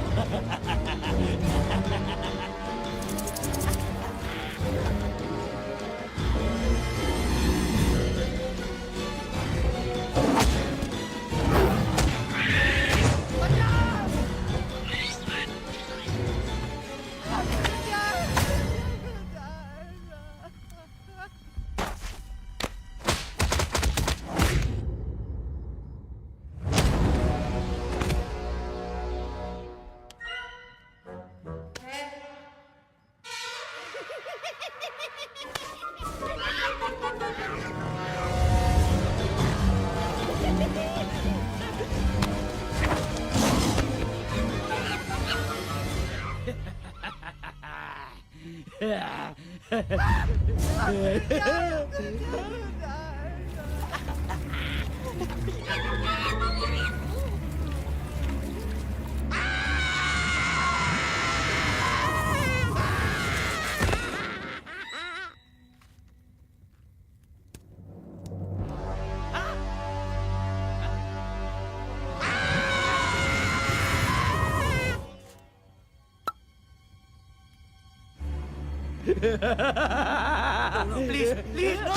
प्लीज प्लीज नो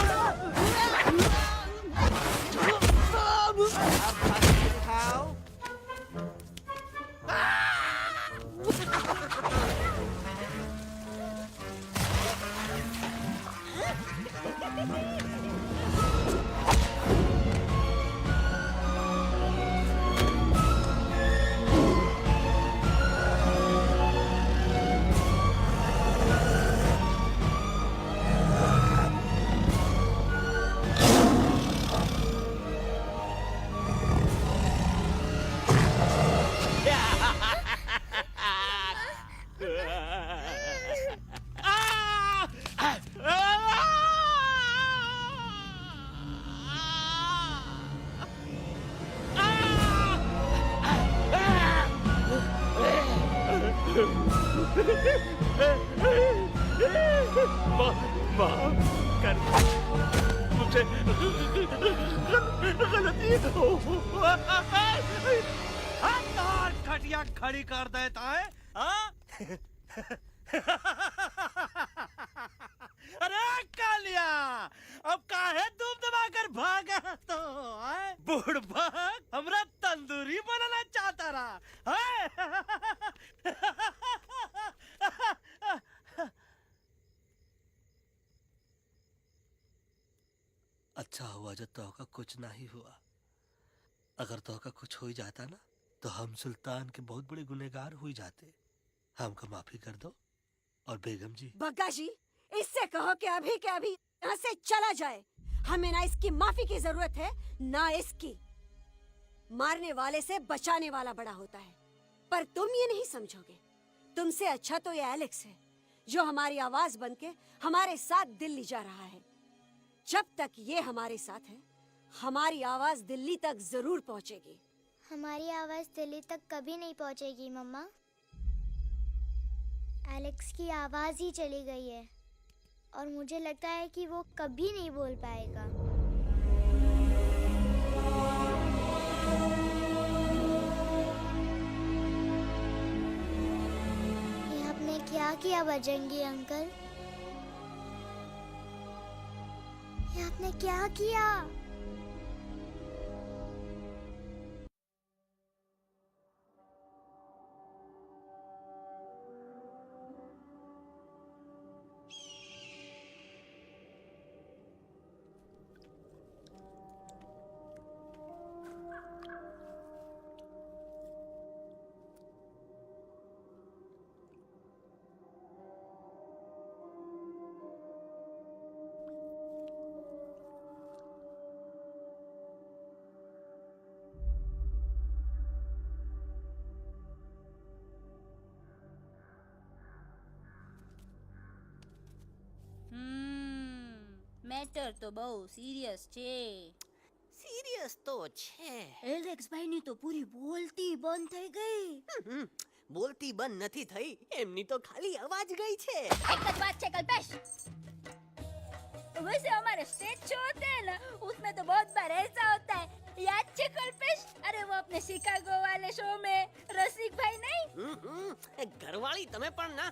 माफ कर मुझे, गलती हो। खटिया खड़ी कर देता है। निकाल लिया। अब काहे धूम दबाकर भागा तो बुढ़बा हमरा तंदूरी बनाना चाहता रहा अच्छा हुआ जो तोहका कुछ नहीं हुआ। अगर तोहका कुछ हो ही जाता ना तो हम सुल्तान के बहुत बड़े गुनहगार हो जाते। हमको माफी कर दो। और बेगम जी, बग्गा जी, इससे कहो कि अभी के अभी यहाँ से चला जाए। हमें ना इसकी माफी की जरूरत है ना इसकी। मारने वाले से बचाने वाला बड़ा होता है, पर तुम ये नहीं समझोगे। तुमसे अच्छा तो ये एलेक्स है जो हमारी आवाज बनके हमारे साथ दिल्ली जा रहा है। जब तक ये हमारे साथ है हमारी आवाज दिल्ली तक जरूर पहुंचेगी। हमारी आवाज दिल्ली तक कभी नहीं पहुंचेगी मम्मा। एलेक्स की आवाज ही चली गई है और मुझे लगता है कि वो कभी नहीं बोल पाएगा। ये आपने क्या किया बजरंगी अंकल? ये आपने क्या किया? મેટર તો બહુ સિરિયસ છે. સિરિયસ તો છે. એલેક્સ ભાઈ ની તો પૂરી બોલતી બંધ થઈ ગઈ. બોલતી બંધ નથી થઈ, એમની તો ખાલી અવાજ ગઈ છે. एक જ बात છે कल्पेश. वैसे हमारे स्टेज शो होते हैं ना, उसमें तो बहुत बार ऐसा होता है. याद है कल्पेश? अरे वो अपने शिकागो वाले शो में रसिक भाई नहीं? घरवाली तुम्हें पण ना,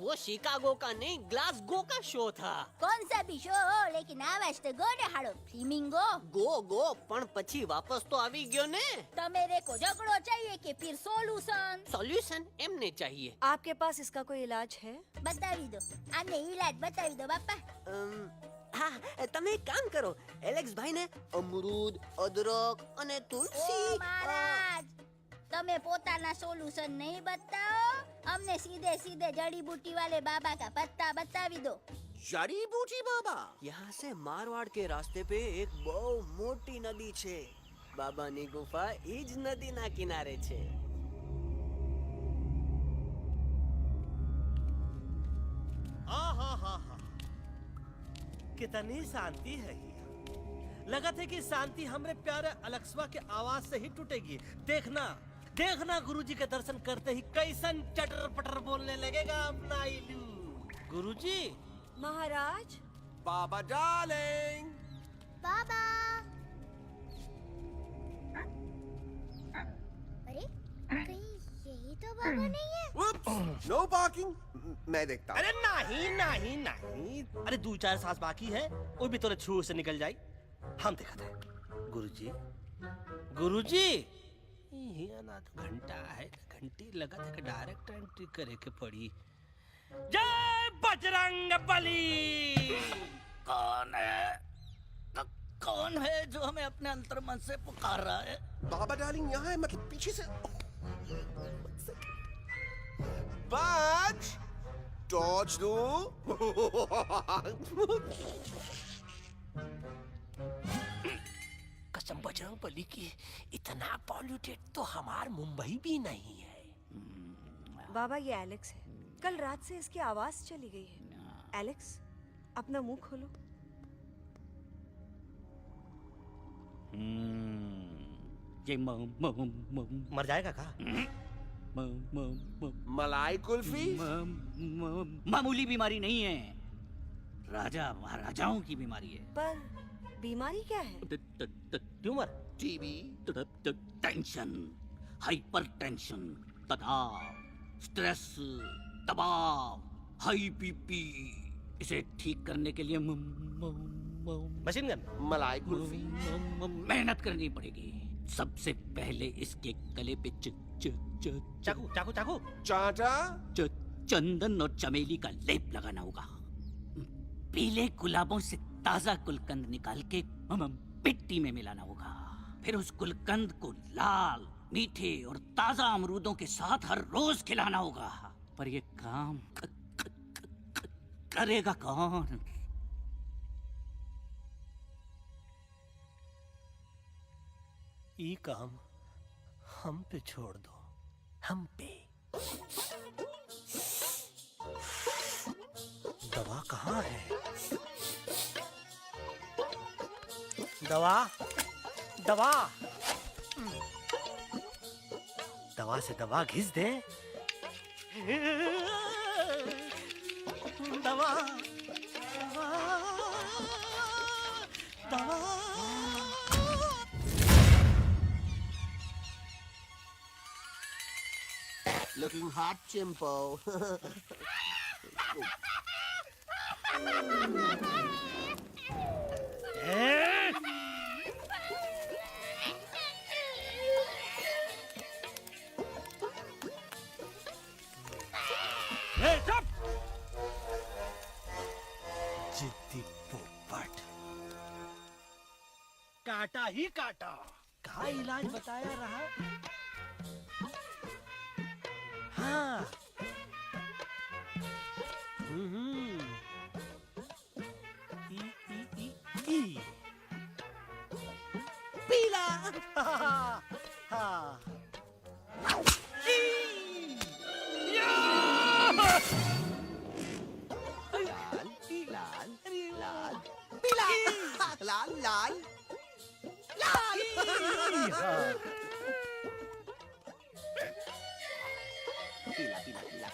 वो शिकागो का नहीं ग्लासगो का शो था. कौन सा भी शो हो, लेकिन आवाज तो गो ने हाड़ो. फ्लेमिंगो गो पण પછી વાપસ તો આવી ગયો ને. तो मेरे को झगड़ो चाहिए कि फिर सोल्यूशन? सॉल्यूशन एमने चाहिए. आपके पास इसका कोई इलाज है? बतावी दो. आने इलाज बतावी दो बापा. हाँ, તમે એક કામ કરો, એલેક્સ ભાઈ ને અમરૂદ, અદરક અને તુલસી. ओ महाराज, તમે પોતાના સોલ્યુશન नहीं बताओ, हमने सीधे सीधे जड़ी बूटी वाले बाबा का पत्ता बतावी दो. जड़ी बूटी बाबा? यहाँ से मारवाड़ के रास्ते पे एक बहु मोटी नदी छे. बाबानी गुफा ईज नदी ना किनारे छे. कितनी शांति है यहाँ. लगा था कि शांति हमरे प्यारे अलेक्सवा के आवाज से ही टूटेगी. देखना देखना गुरुजी के दर्शन करते ही कैसन चटर पटर बोलने लगेगा अपना इलू. गुरुजी. महाराज. बाबा डार्लिंग. बाबा. अरे कहीं यही तो बाबा नहीं है? No parking. मैं देखता हूँ. अरे नहीं नहीं नहीं, अरे 2-4 सांस बाकी है, वो भी तोरे छू से निकल जाए. हम देखते हैं. गुरुजी गुरुजी, ये ना तो घंटा है, घंटी लगा था कि डायरेक्ट एंट्री करे के पड़ी. जय बजरंग बली. कौन है? कौन है जो हमें अपने अंतर्मन से पुकार रहा है? बाबा डार्लिंग यहाँ है, मतलब पीछे से. बाज टॉर्च दो. कसम बजरंग बली की, इतना पॉल्यूटेड तो हमार मुंबई भी नहीं है. बाबा ये एलेक्स है. कल रात से इसकी आवाज चली गई है. एलेक्स, अपना मुंह खोलो. ये मर जाएगा का? मलाई कुल्फी? मामूली बीमारी नहीं है, राजा महाराजाओं की बीमारी है. पर बीमारी क्या है? Tumour, TB, tension, hyper tension, तनाव, स्ट्रेस, दबाव, हाई बीपी, इसे ठीक करने के लिए मशीन गन, मलाई कुल्फी। मेहनत करनी पड़ेगी। सबसे पहले इसके गले पे चाकू चाकू चाकू चाटा। चंदन और चमेली का लेप लगाना होगा। पीले गुलाबों से ताजा गुलकंद निकाल के मिट्टी में मिलाना होगा। फिर उस गुलकंद को लाल, मीठे और ताजा अमरूदों के साथ हर रोज खिलाना होगा। पर ये काम करेगा कौन? ये काम हम पे छोड़ दो, हम पे। दवा कहाँ है? दवा, दवा, दवा से दवा घिस दे। दवा, दवा, दवा। Looking hot, Chimpo. जिद्दी पोपट। काटा ही काटा। कहा इलाज बताया रहा? हाँ। ई। पीला। हाँ, हाँ। लाल लाल पीला पीला पीला।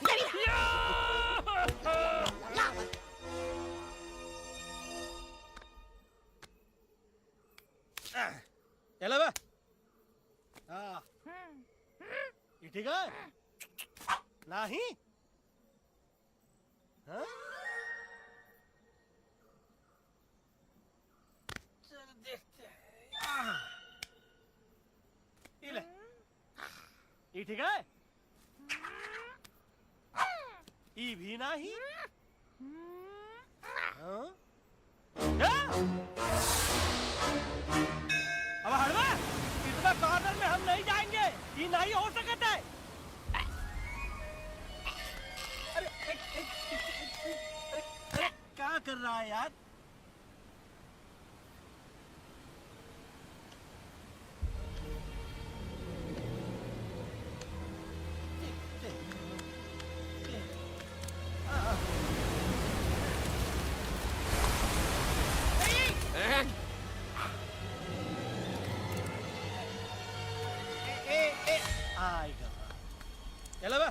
चलो बे। हाँ। ये ठीक है? नहीं? हाँ? चल देखते हैं। ये ले। ये ठीक है? ये भी नहीं? हाँ? अब हड़वा, इतना कॉर्नर में हम नहीं जाएंगे। ये नहीं हो सकता है। अरे क्या कर रहा है यार? आएगा। चलो बे।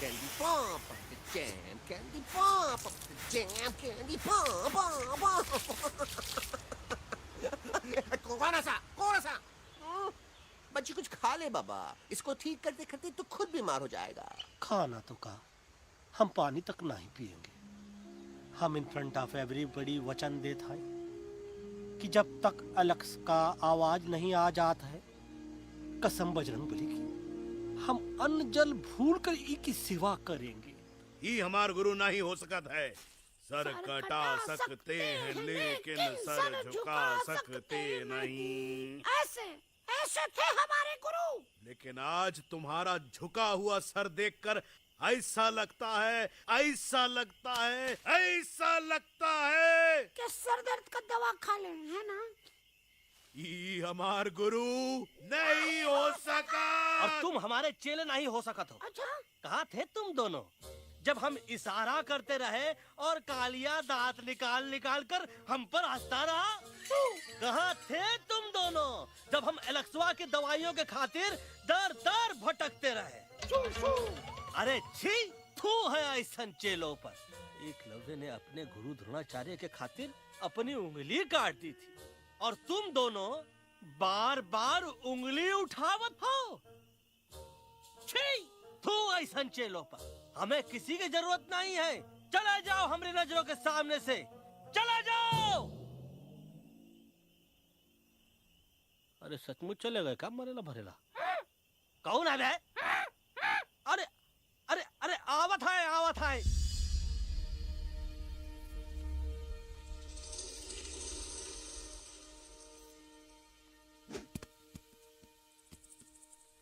Candy pop up the jam, candy pop up the jam, candy pop up. कौन सा? बच्ची कुछ खा ले बाबा। इसको ठीक करते करते तो खुद बीमार हो जाएगा। खाना तो का, हम पानी तक नहीं पिएंगे। हम इन फ्रंट ऑफ एवरीबॉडी वचन देता है कि जब तक अलक्स का आवाज नहीं आ जाता है, कसम बजरंगबली की, हम अन्न जल भूल कर ई की सेवा करेंगे। ये हमार गुरु नहीं हो सकता है। सर कटा सकते हैं लेकिन सर झुका सकते नहीं। ऐसे ऐसे थे हमारे गुरु। लेकिन आज तुम्हारा झुका हुआ सर देखकर ऐसा लगता है, ऐसा लगता है, ऐसा लगता है कि सर दर्द का दवा खा ले, है ना? ये हमार गुरु नहीं हो सका। और तुम हमारे चेले नहीं हो सका तो। अच्छा। कहाँ थे तुम दोनों? जब हम इशारा करते रहे और कालिया दांत निकाल निकाल कर हम पर हंसता रहा? कहाँ थे तुम दोनों जब हम एलेक्सवा की दवाइयों के खातिर दर दर भटकते रहे? अरे छी, थू है ऐसन चेलों पर। एकलव्य ने अपने गुरु द्रोणाचार्य के खातिर अपनी उंगली काट दी थी और तुम दोनों बार बार उंगली उठावत हो। छी, थू ऐसन चेलों पर। हमें किसी की जरूरत नहीं है। चले जाओ हमारी नजरों के सामने से, चले जाओ। अरे सचमुच चले गए? कब मरेला भरेला? कौन है बे? अरे अरे अरे आवत है, आवत है।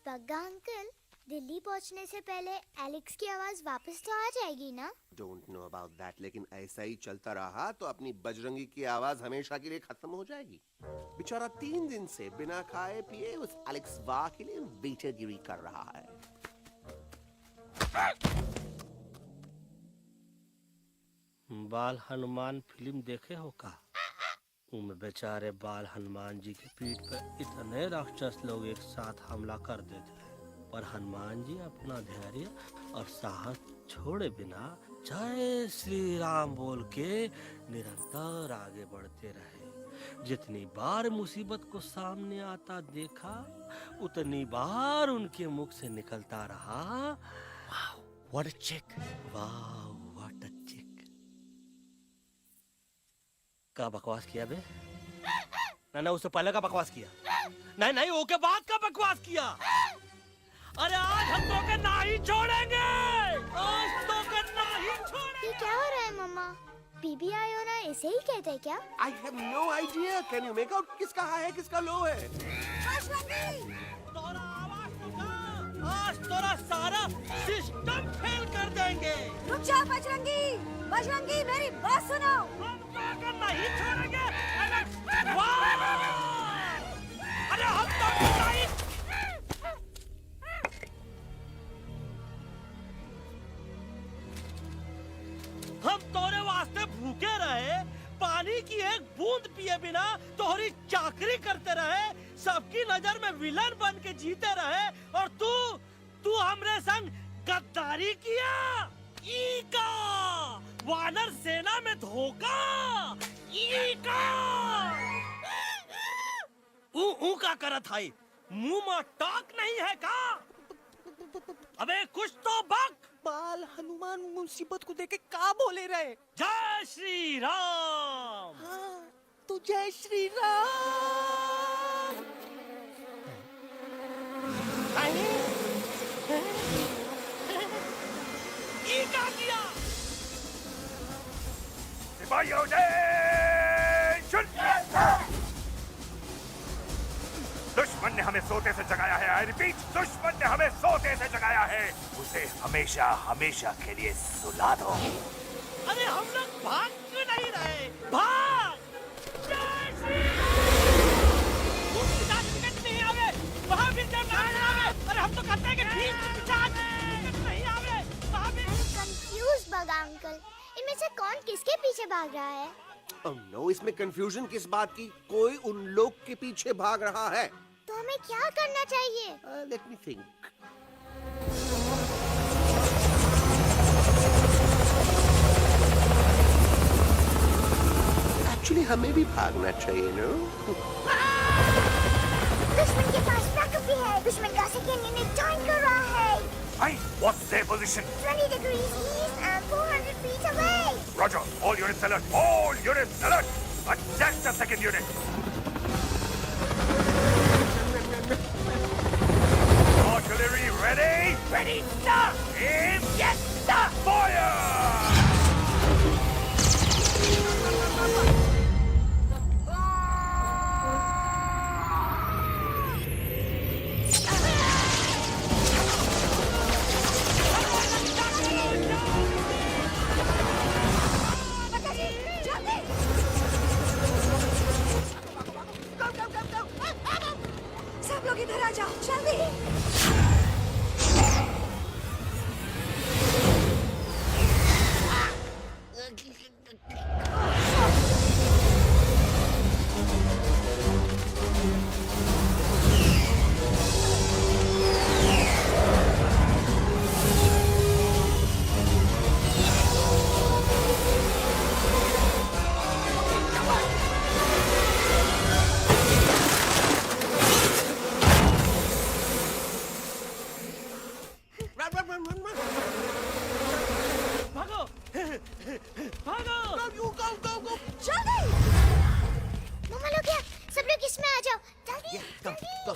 पग्गा अंकल, दिल्ली पहुंचने से पहले एलेक्स की आवाज वापस तो आ जाएगी ना? डोंट नो अबाउट दैट, लेकिन ऐसा ही चलता रहा तो अपनी बजरंगी की आवाज हमेशा के लिए खत्म हो जाएगी। बेचारा 3 दिन से बिना खाए पिए उस एलेक्स वाह के लिए बेटेगिरी कर रहा है। बाल हनुमान फिल्म देखे हो का? उनमें बेचारे बाल हनुमान जी की पीठ पर इतने राक्षस लोग एक साथ हमला कर देते हैं, पर हनुमान जी अपना धैर्य और साहस छोड़े बिना जय श्री राम बोल के निरंतर आगे बढ़ते रहे। जितनी बार मुसीबत को सामने आता देखा, उतनी बार उनके मुख से निकलता रहा, वाह व्हाट अ चिक, वाह व्हाट अ चिक। का बकवास किया बे? ना उससे पहले का बकवास किया? नहीं वो के बाद का बकवास किया। अरे आज हम तो के नहीं छोड़ेंगे, आज तो के नहीं छोड़ेंगे। ये क्या हो रहा है मम्मा? बीबी आयोना ऐसे ही कहते हैं क्या? I have no idea. Can you make out किसका हाई है किसका लो है? तोरा आवाज तो का? आज तोरा सारा सिस्टम फेल कर देंगे। रुक जा बजरंगी, बजरंगी मेरी बात सुनो। नहीं छोड़ेंगे। अरे हम तो नहीं। हम तोरे वास्ते भूखे रहे, पानी की एक बूंद पिए बिना तोहरी चाकरी करते रहे, सबकी नजर में विलन बन के जीते रहे, और तू हमरे संग गद्दारी किया। ईका वानर सेना में धोखा, ईका ऊ का करत है? मुंह में टाक नहीं है का? अबे कुछ तो बक। बाल हनुमान मुसीबत को देखे का बोले रहे? जय श्री राम। हाँ, तो जय श्री राम। ये क्या किया? सिपाहियों दुश्मन ने हमें सोते से जगाया है। आई रिपीट, दुश्मन ने हमें सोते से जगाया है। उसे हमेशा हमेशा के लिए सुला दो। अरे हम लोग भाग क्यों नहीं रहे? भाग! जय श्री राम! नहीं आवे, वहाँ भी जब नहीं आवे। अरे हम तो कहते हैं कि ठीक नहीं आवे, वहाँ भी। कंफ्यूज बगा अंकल, इनमें से कौन किसके पीछे भाग रहा है? Oh no, इसमें कंफ्यूजन किस बात की? कोई उन लोग के पीछे भाग रहा है। तो हमें क्या करना चाहिए? Let me think. Actually, हमें भी भागना चाहिए, no? दुश्मन के पास बैकअप भी है। दुश्मन का सेकेंड यूनिट जॉइन कर रहा है। Hey, what's their position? 20 degrees east and 400 feet away. Roger, all units alert. All units alert. Attack the second unit. Artillery ready? Ready, sir. Aim. Yes, sir. Fire!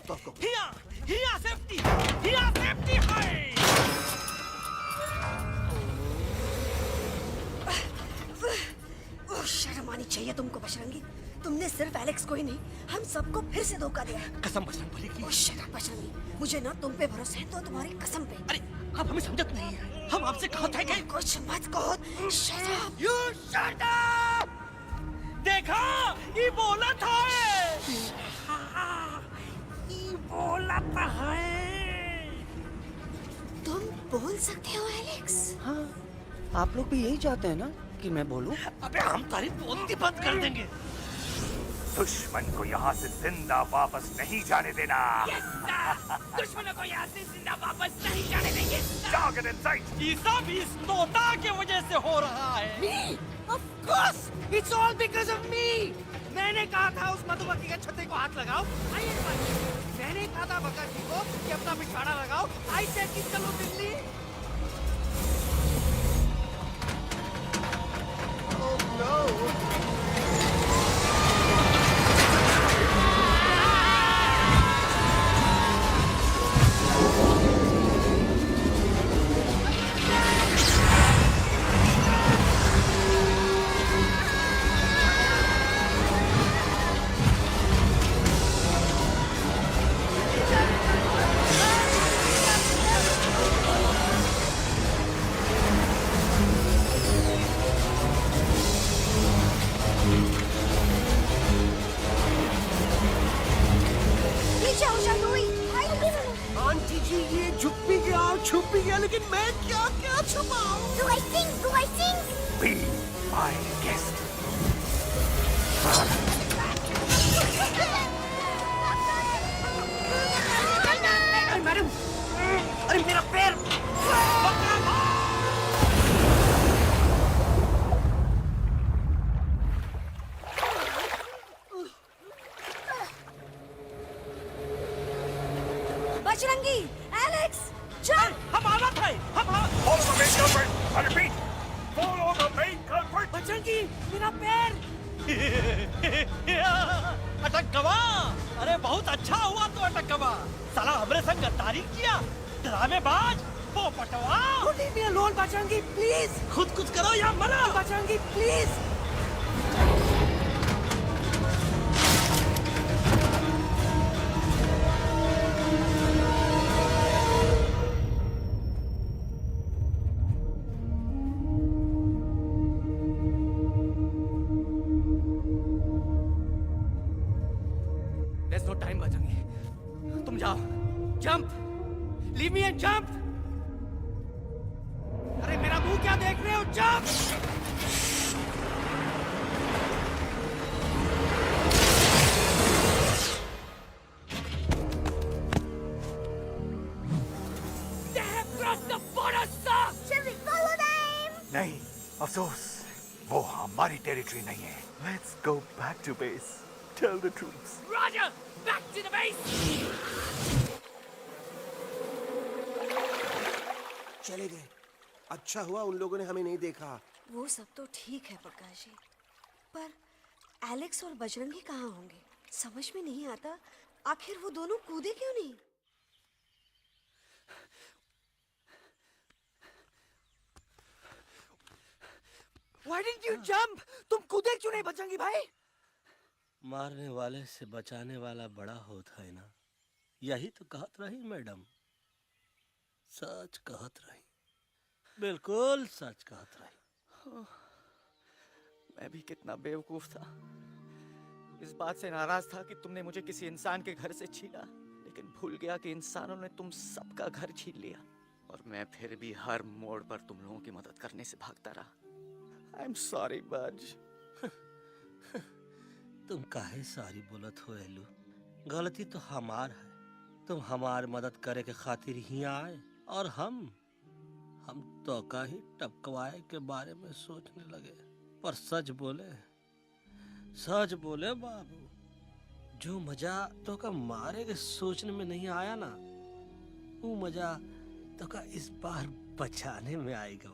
तो को हिया safety है। शर्म आनी चाहिए तुमको बजरंगी। तुमने सिर्फ एलेक्स को ही नहीं, हम सबको फिर से धोखा दिया है। कसम बजरंग बली की। शट अप बजरंगी, मुझे ना तुम पे भरोसा है तो तुम्हारी कसम पे। अरे आप हमें समझत नहीं है, हम आपसे कहा था कि कुछ मत कहो। Shut up. You shut up. देखा, ये बोला था, ये बोला था है। तुम बोल सकते हो एलेक्स? हाँ, आप लोग भी यही चाहते हैं ना कि मैं बोलूं? अबे हम तारीफ बोलती बंद कर देंगे। दुश्मन को यहाँ से जिंदा वापस नहीं जाने देना। दुश्मनों को यहाँ से जिंदा वापस नहीं जाने देंगे। Target in sight. ये सब इस तोता के वजह से हो रहा है। Me? Of course! It's all because of me! मैंने कहा था उस मधुमक्खी के छत्ते को हाथ लगाओ। आइए मैंने कहा था भगत जी को कि अपना पिछवाड़ा लगाओ। आई सेड कि चलो दिल्ली। Oh no! आंटी जी ये झुक भी गया छुप भी गया, लेकिन मैं क्या क्या छुपाऊं? Do I sing? Be my guest. Madam, अरे मेरा पैर। बजरंगी, एलेक्स, चल। हम आना था, Follow the main culprit. I repeat, follow the main culprit. Bajrangi, मेरा पैर। अटक गवा। अरे बहुत अच्छा हुआ तो अटक गवा। साला हमरे संग गद्दारी किया, ड्रामेबाज, पोपटवा। Leave me alone, Bajrangi, please. खुद कुछ करो या मरो। Bajrangi, please. There's no time, Bajrangi. तुम जाओ, jump, leave me and jump। अरे मेरा मुंह क्या देख रहे हो? Jump! They have crossed the border, sir. Shall we follow them? नहीं, अफसोस, वो हमारी टेरिटरी नहीं है। Let's go back to base. Tell the troops. Roger, back to the base. चले गए। अच्छा हुआ उन लोगों ने हमें नहीं देखा। वो सब तो ठीक है प्रकाश जी, पर एलेक्स और बजरंगी कहाँ होंगे? समझ में नहीं आता आखिर वो दोनों कूदे क्यों नहीं? Why didn't you jump? तुम कूदे क्यों नहीं बजरंगी भाई? मारने वाले से बचाने वाला बड़ा होता है ना, यही तो कहत रही मैडम। सच कहत रही, बिल्कुल सच कहत रही। मैं भी कितना बेवकूफ था। इस बात से नाराज था कि तुमने मुझे किसी इंसान के घर से छीना, लेकिन भूल गया कि इंसानों ने तुम सबका घर छीन लिया, और मैं फिर भी हर मोड़ पर तुम लोगों की मदद करने से भागता रहा। आई एम सॉरी बज। तुम काहे सारी बोलत हो एलू? गलती तो हमार है। तुम हमार मदद करे के खातिर ही आए, और हम तो का ही टपकवाए के बारे में सोचने लगे। पर सच बोले बाबू, जो मजा तो का मारे के सोचने में नहीं आया ना, वो मजा तो का इस बार बचाने में आएगा।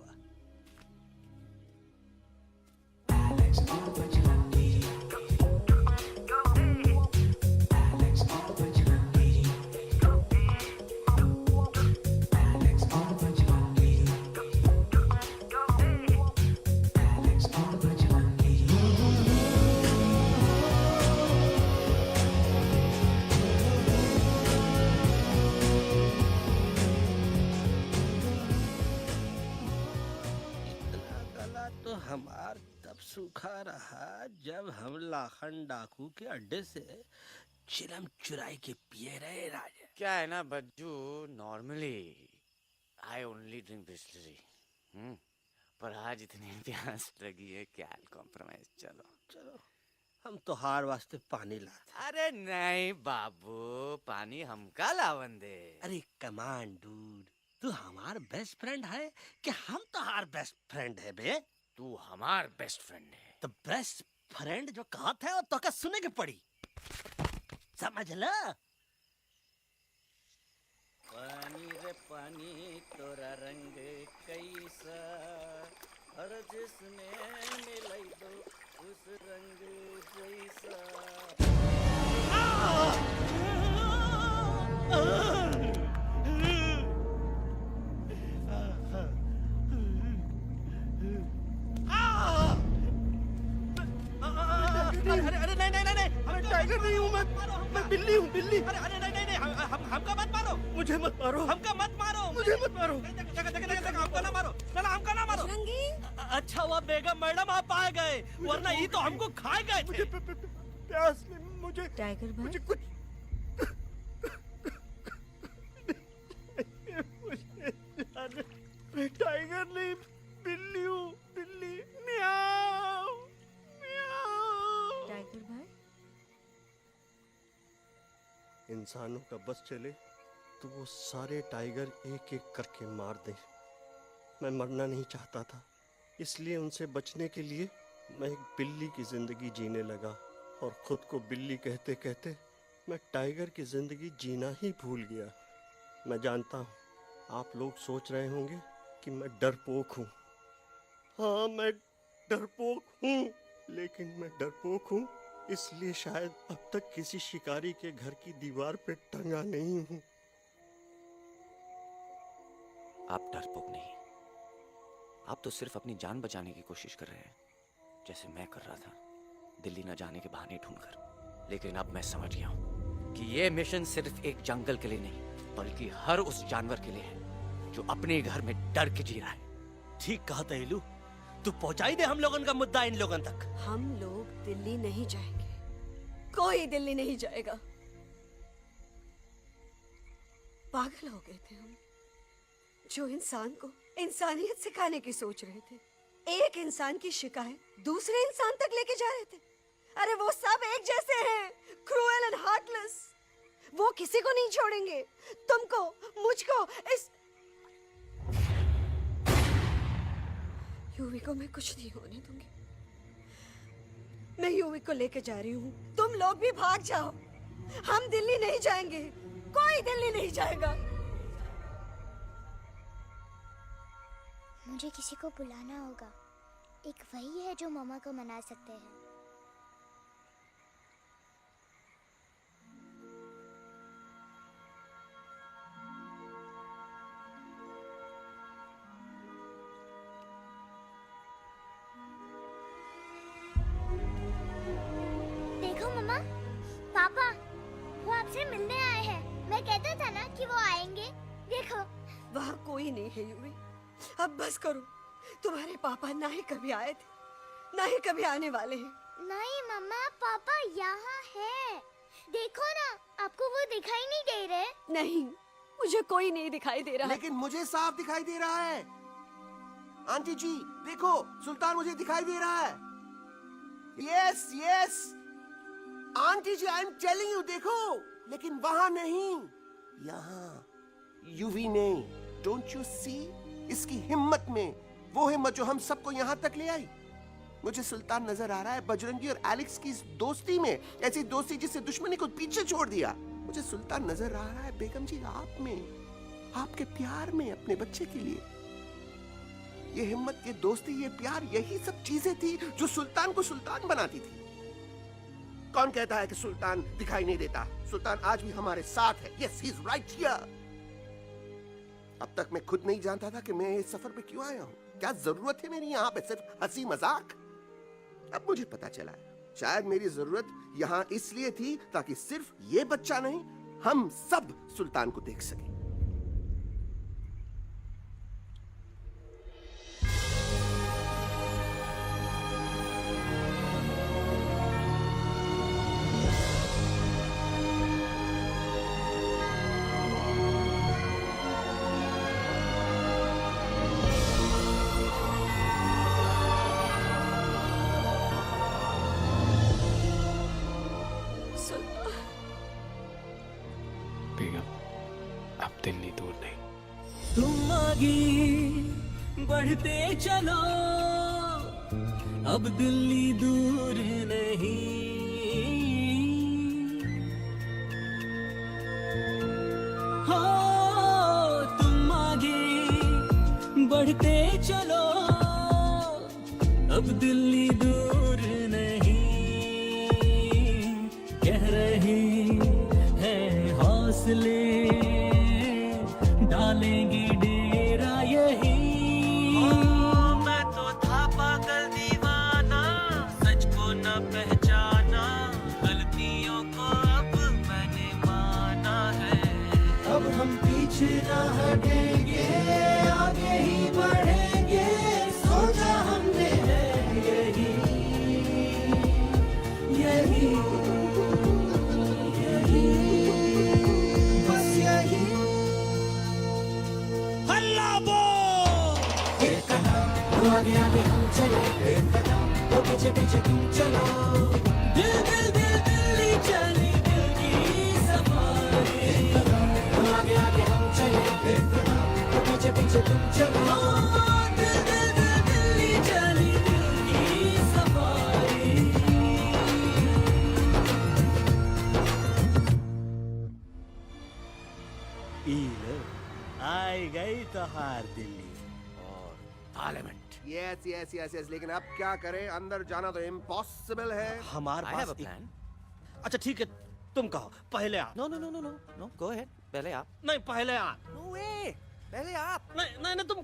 हमार तब सूखा रहा जब हम लाखन डाकू के अड्डे से चिलम चुराई के पिए रहे राजा। क्या है ना Bajju, normally I only drink Bisleri, पर आज इतनी प्यास लगी है क्या कॉम्प्रोमाइज। चलो चलो हम तो हार वास्ते पानी लाते। अरे नहीं बाबू, पानी हमका लावन दे। अरे कमान डूड, तू हमार बेस्ट फ्रेंड है कि हम तो हार बेस्ट फ्रेंड है बे? तू हमार बेस्ट फ्रेंड है। तो बेस्ट फ्रेंड जो कहा था वो तो क्या सुने के पड़ी, समझ ला। पानी रे पानी तोरा रंग कैसा, हर जिसमें मिलाई दो उस रंग जैसा। अरे नहीं नहीं नहीं नहीं, अरे टाइगर नहीं हूँ मैं बिल्ली हूँ, बिल्ली। अरे अरे नहीं नहीं नहीं, हमका मत मारो, मुझे मत मारो, हमका मत मारो, मुझे मत मारो, हमका ना मारो, ना हमका ना मारो। अच्छा हुआ बेगम मैडम आप आ गए, वरना ये तो हमको खाए गए थे। प्यास ने मुझे, टाइगर भाई, मुझे कुछ मैं टाइगर नहीं बिल्ली हूँ, बिल्ली। म्याऊ म्याऊ। टाइगर भाई, इंसानों का बस चले तो वो सारे टाइगर एक एक करके मार दें। मैं मरना नहीं चाहता था, इसलिए उनसे बचने के लिए मैं एक बिल्ली की जिंदगी जीने लगा, और खुद को बिल्ली कहते कहते मैं टाइगर की जिंदगी जीना ही भूल गया। मैं जानता हूँ आप लोग सोच रहे होंगे कि मैं डरपोक हूँ। हाँ मैं डरपोक हूँ, लेकिन मैं डरपोक हूँ इसलिए शायद अब तक किसी शिकारी के घर की दीवार पे टंगा नहीं हूँ। आप डरपोक नहीं, आप तो सिर्फ अपनी जान बचाने की कोशिश कर रहे हैं, जैसे मैं कर रहा था दिल्ली न जाने के बहाने ढूंढकर। लेकिन अब मैं समझ गया हूं कि ये मिशन सिर्फ एक जंगल के लिए नहीं, बल्कि हर उस जानवर के लिए है जो अपने घर में डर के जी रहा है। ठीक कहा तैलू, तू पहुंचाई दे हम लोगन का मुद्दा इन लोगन तक। हम लोग दिल्ली नहीं जाएंगे, कोई दिल्ली नहीं जाएगा। पागल हो गए थे हम, जो इंसान को इंसानियत सिखाने की सोच रहे थे, एक इंसान की शिकायत दूसरे इंसान तक लेके जा रहे थे। अरे वो सब एक जैसे हैं, क्रूएल एंड हार्टलेस। वो किसी को नहीं छोड़ेंगे, तुमको, मुझको, इस यूवी को मैं कुछ नहीं होने दूंगी। मैं यूवी को लेके जा रही हूँ, तुम लोग भी भाग जाओ। हम दिल्ली नहीं जाएंगे, कोई दिल्ली नहीं जाएगा। मुझे किसी को बुलाना होगा, एक वही है जो मामा को मना सकते हैं। देखो मम्मा, पापा वो आपसे मिलने आए हैं। मैं कहता था ना कि वो आएंगे। देखो वहाँ कोई नहीं है यूवी, अब बस करो। तुम्हारे पापा ना ही कभी आए थे, ना ही कभी आने वाले हैं। नहीं मम्मा, पापा यहाँ है। देखो ना, आपको वो दिखाई नहीं दे रहे? नहीं, मुझे कोई नहीं दिखाई दे रहा। लेकिन मुझे साफ दिखाई दे रहा है। आंटी जी देखो, सुल्तान मुझे दिखाई दे रहा है। Yes yes aunty ji, I am telling you, देखो। लेकिन वहां नहीं, यहाँ यूवी ने। Don't you see? इसकी हिम्मत में, वो हिम्मत जो हम सबको यहाँ तक ले आई। मुझे सुल्तान नजर आ रहा है बजरंगी और एलेक्स की इस दोस्ती में, ऐसी दोस्ती जिससे दुश्मनी को पीछे छोड़ दिया। मुझे सुल्तान नजर आ रहा है बेगम जी आप में, आपके प्यार में अपने बच्चे के लिए। ये हिम्मत, ये दोस्ती, ये प्यार, यही सब चीजें थी जो सुल्तान को सुल्तान बनाती थी। कौन कहता है कि सुल्तान दिखाई नहीं देता? सुल्तान आज भी हमारे साथ है। Yes, he is right here. अब तक मैं खुद नहीं जानता था कि मैं इस सफर पे क्यों आया हूँ। क्या जरूरत है मेरी यहाँ पे सिर्फ हंसी मजाक? अब मुझे पता चला है, शायद मेरी जरूरत यहाँ इसलिए थी ताकि सिर्फ ये बच्चा नहीं, हम सब सुल्तान को देख सके। बेगम, अब दिल्ली दूर नहीं। तुम आगे बढ़ते चलो, अब दिल्ली दूर नहीं। हो तुम आगे बढ़ते चलो, अब दिल्ली दूर नहीं। कह रहे हैं हौसले, डालेंगे डेरा यही। मैं तो था पागल दीवाना, सच को न पहचाना, गलतियों को अब मैंने माना है। अब हम पीछे न हटेंगे, आगे ही बढ़ेंगे, सोचा हमने है यही यही यही, बस यही। हल्ला बोल, एक कदम तो आगे आगे हम चले, एक कदम तो पीछे पीछे तुम चलो। दिल दिल दिल दिल्ली चली, दिल की सफारी। एक कदम तो आगे आगे हम चले, एक कदम तो पीछे पीछे तुम चलो। दिल दिल दिल दिल्ली चली, दिल की सफारी। आई गई तोहार दिल्ली और parliament. Yes yes yes yes, लेकिन अब क्या करें, अंदर जाना तो इम्पॉसिबल है। हमारे पास प्लान। अच्छा ठीक है, तुम कहो, पहले आप। No no no no no no, go ahead, पहले आप। नहीं, पहले आप। नो वे, पहले आप। नहीं नहीं नहीं, तुम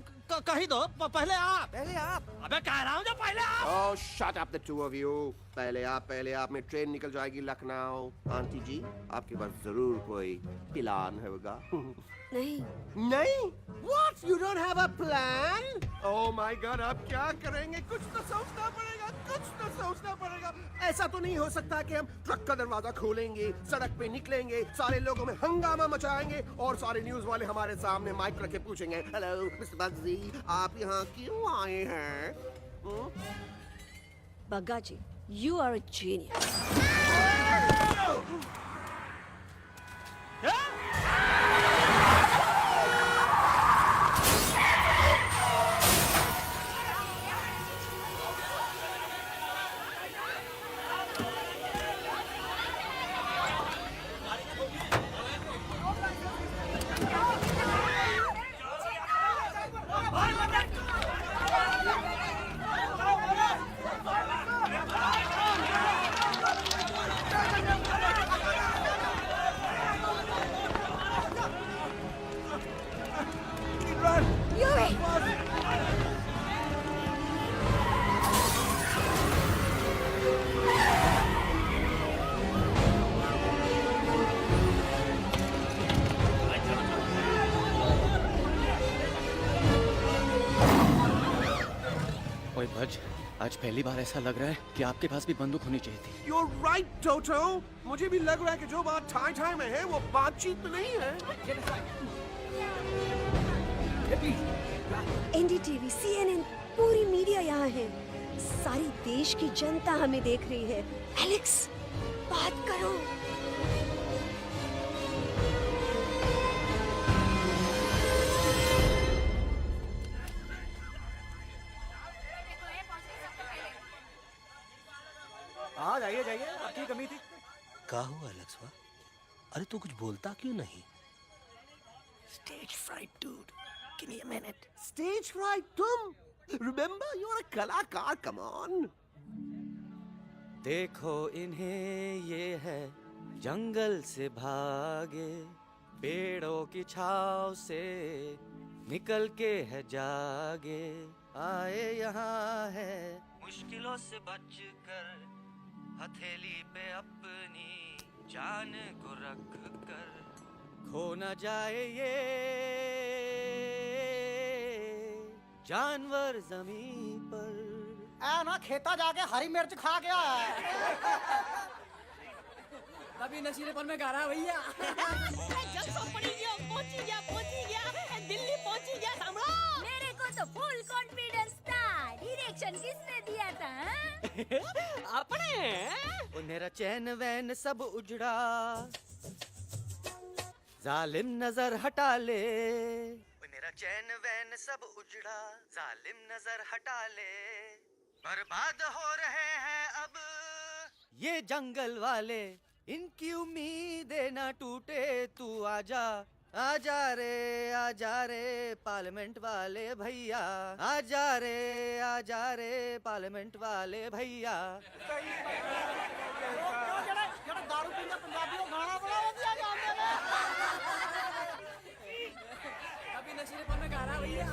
कह ही दो, पहले आप। पहले आप। अबे कह रहा हूँ जो पहले आप। Oh shut up the two of you. पहले आप में ट्रेन निकल जाएगी लखनऊ। आंटी जी, आपके पास जरूर कोई प्लान होगा। नहीं नहीं? What? You don't have a plan? Oh my God, आप क्या करेंगे? कुछ तो सोचना पड़ेगा, कुछ तो सोचना पड़ेगा। ऐसा तो नहीं हो सकता कि हम ट्रक का दरवाजा खोलेंगे, सड़क पे निकलेंगे, सारे लोगों में हंगामा मचाएंगे और सारे न्यूज वाले हमारे सामने माइक रख के पूछेंगे, हेलो मिस्टर बग्जी, आप यहाँ क्यों आए हैं? बग्गा जी, you are a genius. ओए बज, आज पहली बार ऐसा लग रहा है कि आपके पास भी बंदूक होनी चाहिए थी। You're right, Toto. मुझे भी लग रहा है कि जो बात ठाई ठाई में है वो बातचीत में नहीं है। NDTV, CNN, पूरी मीडिया यहाँ है। सारी देश की जनता हमें देख रही है। एलेक्स, बात करो। हाँ जाइए जाइए, आपकी कमी थी। क्या हुआ लक्ष्मा? अरे तू कुछ बोलता क्यों नहीं? Stage fright, dude. Give me a minute. Stage fright, तुम? Remember, you're a कलाकार. Come on. देखो इन्हें, ये है जंगल से भागे, पेड़ों की छाव से निकल के है जागे, आए यहाँ है मुश्किलों से बचकर, हथेली पे अपनी जान को रख कर, खो न जाए ये जानवर जमीन पर। ना खेता जाके हरी मिर्च खा गया है। कभी नशीलेपन में गा रहा है भैया। दिल्ली पहुंची गया सम्राट। मेरे को तो फुल कॉन्फिडेंस था। डायरेक्शन किसने दिया था? अपने। मेरा चैन वैन सब उजड़ा, जालिम नजर हटा ले, मेरा चैन वैन सब उजड़ा, जालिम नजर हटा ले, बर्बाद हो रहे हैं अब ये जंगल वाले, इनकी उम्मीदें ना टूटे, तू आजा आजा रे पार्लियामेंट वाले भैया, आजा रे पार्लियामेंट वाले भैया। दारू पीने पंजाबी को गाना बड़ा दिया जाता है। अभी नशीलेपन में गाना भैया।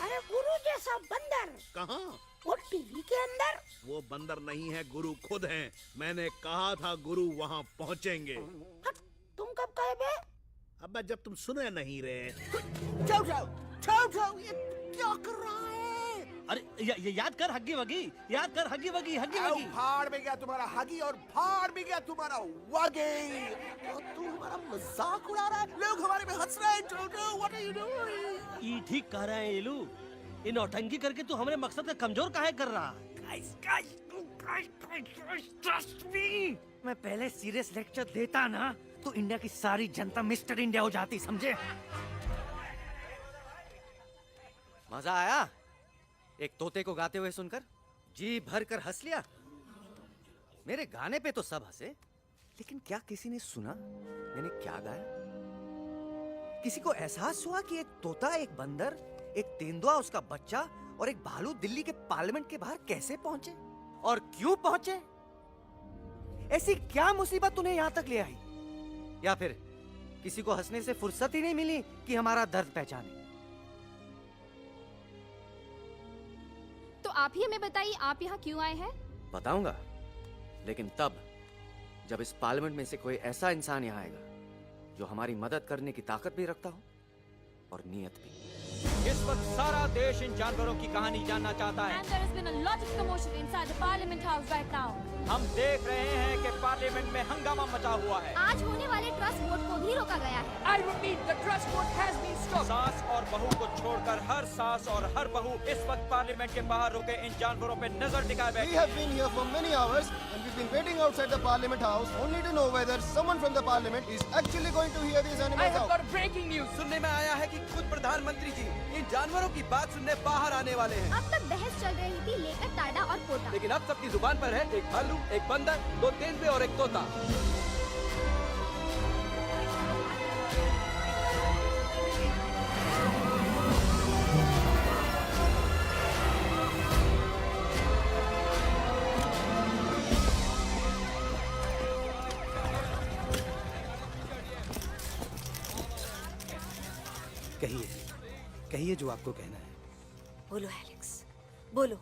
अरे गुरु जैसा बंदर कहाँ? वो टीवी के अंदर। वो बंदर नहीं है, गुरु खुद हैं। मैंने कहा था गुरु वहाँ पहुँचेंगे। तुम कब कहे बे? अब जब तुम सुने नहीं रहे। ये क्या कर रहा है? अरे याद कर हग्गी वगी, याद कर हग्गी वगी, हग्गी वगी। भाड़ में गया तुम्हारा हगी और भाड़ में गया तुम्हारा वगी। और तू हमारा मजाक उड़ा रहा है, लोग हमारे में हंस रहे हैं। What are you doing? ये ठीक कह रहे हैं इलू, ये नौटंकी करके तू हमारे मकसद का कमजोर काहे कर रहा? मैं पहले सीरियस लेक्चर देता ना तो इंडिया की सारी जनता मिस्टर इंडिया हो जाती, समझे? मजा आया एक तोते को गाते हुए सुनकर? जी भर कर हंस लिया। मेरे गाने पे तो सब हंसे, लेकिन क्या किसी ने सुना मैंने क्या गाया? किसी को एहसास हुआ कि एक तोता, एक बंदर, एक तेंदुआ, उसका बच्चा और एक भालू दिल्ली के पार्लियामेंट के बाहर कैसे पहुंचे और क्यों पहुंचे? ऐसी क्या मुसीबत उन्हें यहां तक ले आई? या फिर किसी को हंसने से फुर्सत ही नहीं मिली कि हमारा दर्द पहचाने? तो आप ही हमें बताइए, आप यहाँ क्यों आए हैं? बताऊंगा, लेकिन तब जब इस पार्लियामेंट में से कोई ऐसा इंसान यहाँ आएगा जो हमारी मदद करने की ताकत भी रखता हो और नीयत भी। इस वक्त सारा देश इन जानवरों की कहानी जानना चाहता है। And there has been a lot of commotion inside the Parliament House right now. हम देख रहे हैं कि पार्लियामेंट में हंगामा मचा हुआ है। आज होने वाले ट्रस्ट वोट को भी रोका गया है। I repeat, the trust vote has been stopped. सास और बहू को छोड़कर हर सास और हर बहू इस वक्त पार्लियामेंट के बाहर रुके इन जानवरों पे नजर टिकाए बैठे। We have been here for many hours and we've been waiting outside the Parliament House only to know whether someone from the Parliament is actually going to hear these I animals have out. got breaking news. सुनने में आया है कि खुद प्रधानमंत्री जी इन जानवरों की बात सुनने बाहर आने वाले हैं। अब तक बहस चल रही थी लेकर टाडा और पोटा, लेकिन अब सबकी जुबान पर है एक भालू, एक बंदर, दो तेंदुए और एक तोता। कहिए जो आपको कहना है। बोलो एलेक्स, बोलो।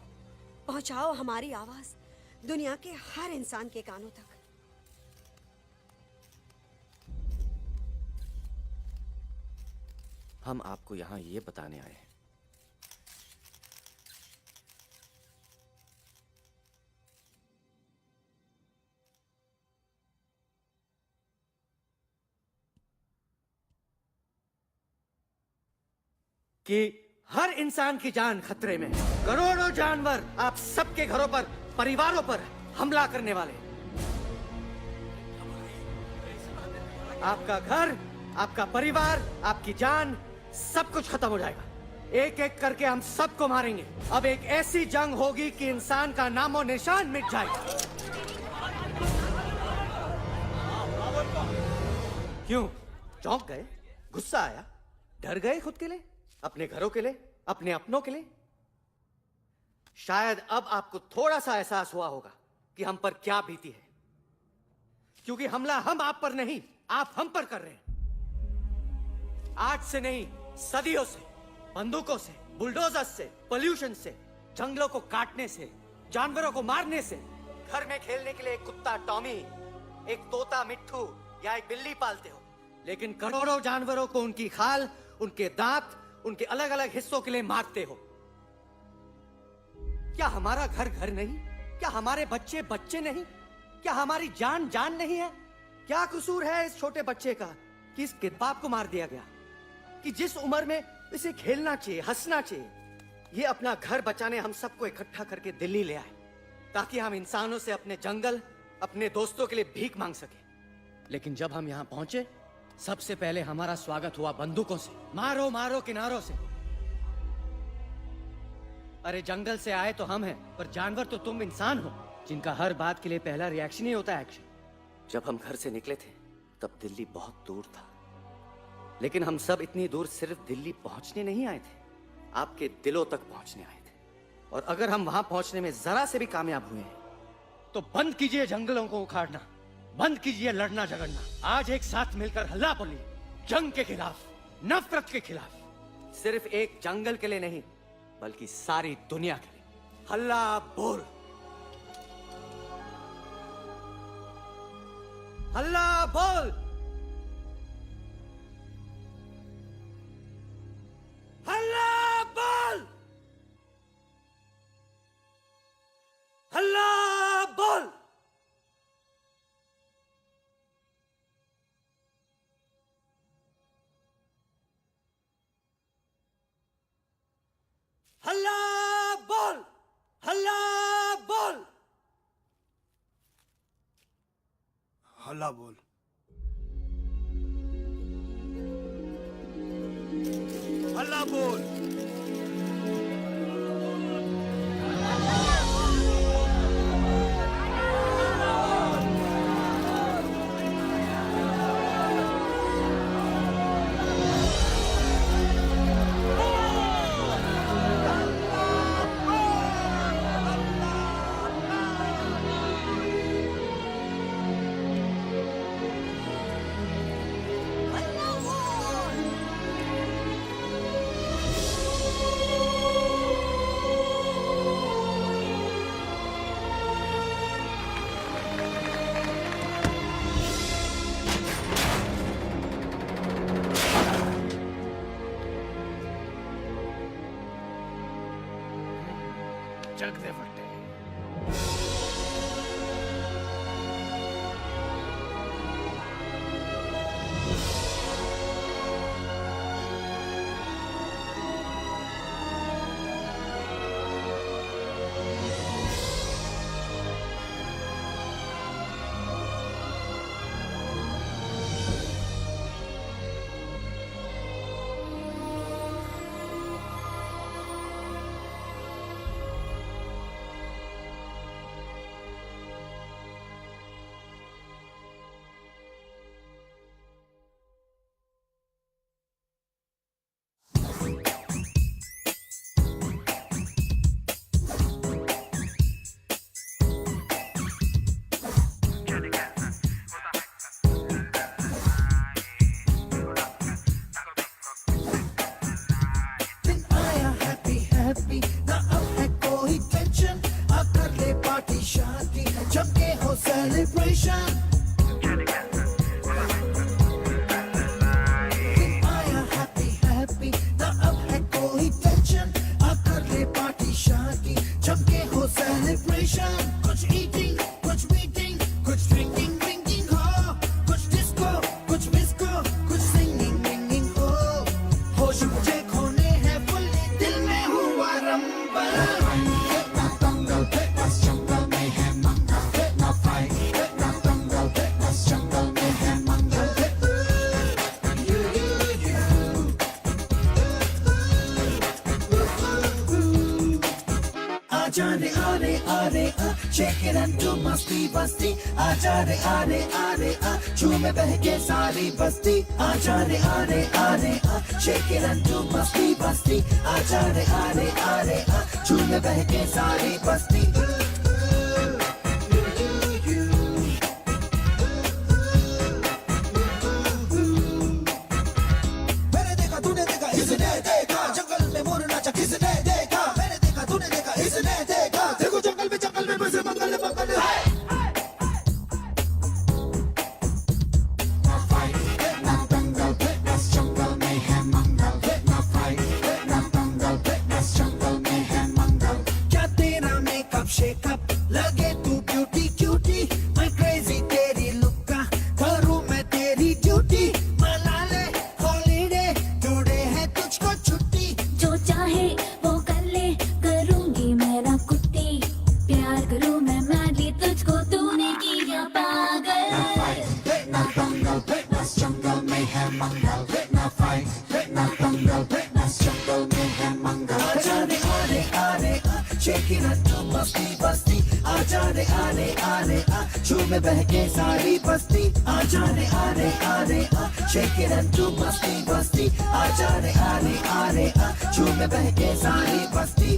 पहुंचाओ हमारी आवाज दुनिया के हर इंसान के कानों तक। हम आपको यहाँ ये बताने आए हैं कि हर इंसान की जान खतरे में है। करोड़ों जानवर आप सबके घरों पर, परिवारों पर हमला करने वाले। आपका घर, आपका परिवार, आपकी जान, सब कुछ खत्म हो जाएगा। एक एक करके हम सबको मारेंगे। अब एक ऐसी जंग होगी कि इंसान का नामो निशान मिट जाएगा। क्यों चौंक गए? गुस्सा आया? डर गए खुद के लिए, अपने घरों के लिए, अपने अपनों के लिए? शायद अब आपको थोड़ा सा एहसास हुआ होगा कि हम पर क्या बीती है, क्योंकि हमला हम आप पर नहीं, आप हम पर कर रहे हैं। आज से नहीं, सदियों से, बंदूकों से, बुलडोजर से, पोल्यूशन से, जंगलों को काटने से, जानवरों को मारने से। घर में खेलने के लिए एक कुत्ता टॉमी, एक तोता मिट्ठू या एक बिल्ली पालते हो, लेकिन करोड़ों जानवरों को उनकी खाल, उनके दांत, उनके अलग अलग हिस्सों के लिए मारते हो। क्या हमारा घर घर नहीं? क्या हमारे बच्चे बच्चे नहीं? क्या हमारी जान जान नहीं है? क्या कसूर है इस छोटे बच्चे का कि इसके बाप को मार दिया गया, कि जिस उम्र में इसे खेलना चाहिए, हंसना चाहिए? ये अपना घर बचाने हम सबको इकट्ठा करके दिल्ली ले आए ताकि हम इंसानों से अपने जंगल, अपने दोस्तों के लिए भीख मांग सके। लेकिन जब हम यहाँ पहुंचे, सबसे पहले हमारा स्वागत हुआ बंदूकों से। मारो मारो किनारों से। अरे जंगल से आए तो हम हैं, पर जानवर तो तुम इंसान हो, जिनका हर बात के लिए पहला रिएक्शन ही होता है एक्शन। जब हम घर से निकले थे तब दिल्ली बहुत दूर था, लेकिन हम सब इतनी दूर सिर्फ दिल्ली पहुंचने नहीं आए थे, आपके दिलों तक पहुंचने आए थे। और अगर हम वहां पहुंचने में जरा से भी कामयाब हुए हैं तो बंद कीजिए जंगलों को उखाड़ना, बंद कीजिए लड़ना झगड़ना। आज एक साथ मिलकर हल्ला बोलिए, जंग के खिलाफ, नफरत के खिलाफ। सिर्फ एक जंगल के लिए नहीं, बल्कि सारी दुनिया के लिए। हल्ला बोल, हल्ला बोल, हल्ला बोल, हल्ला बोल। हल्ला बोल, हल्ला बोल, हल्ला बोल। हल्ला बोल। जग दे फटे। Shake it and do मस्ती बस्ती आजा रे आरे आरे आ झूमे बहके सारी बस्ती आजा रे आरे आरे आ Shake it and do मस्ती बस्ती आजा रे आरे आरे आ झूमे बहके सारी बस्ती मैंने देखा तूने देखा इसने देखा जंगल में मोर नाचा किसने देखा मैंने देखा तूने देखा इसने देखा देखो जंगल में बसे मंगल मंगल क्या तेरा मेकअप शेक जाने आने आने आ झूमे बहके सारी बस्ती आ जाने आने आने आ शेक इट एंड डू मस्ती बस्ती आ जाने आने आने आ झूमे बहके सारी बस्ती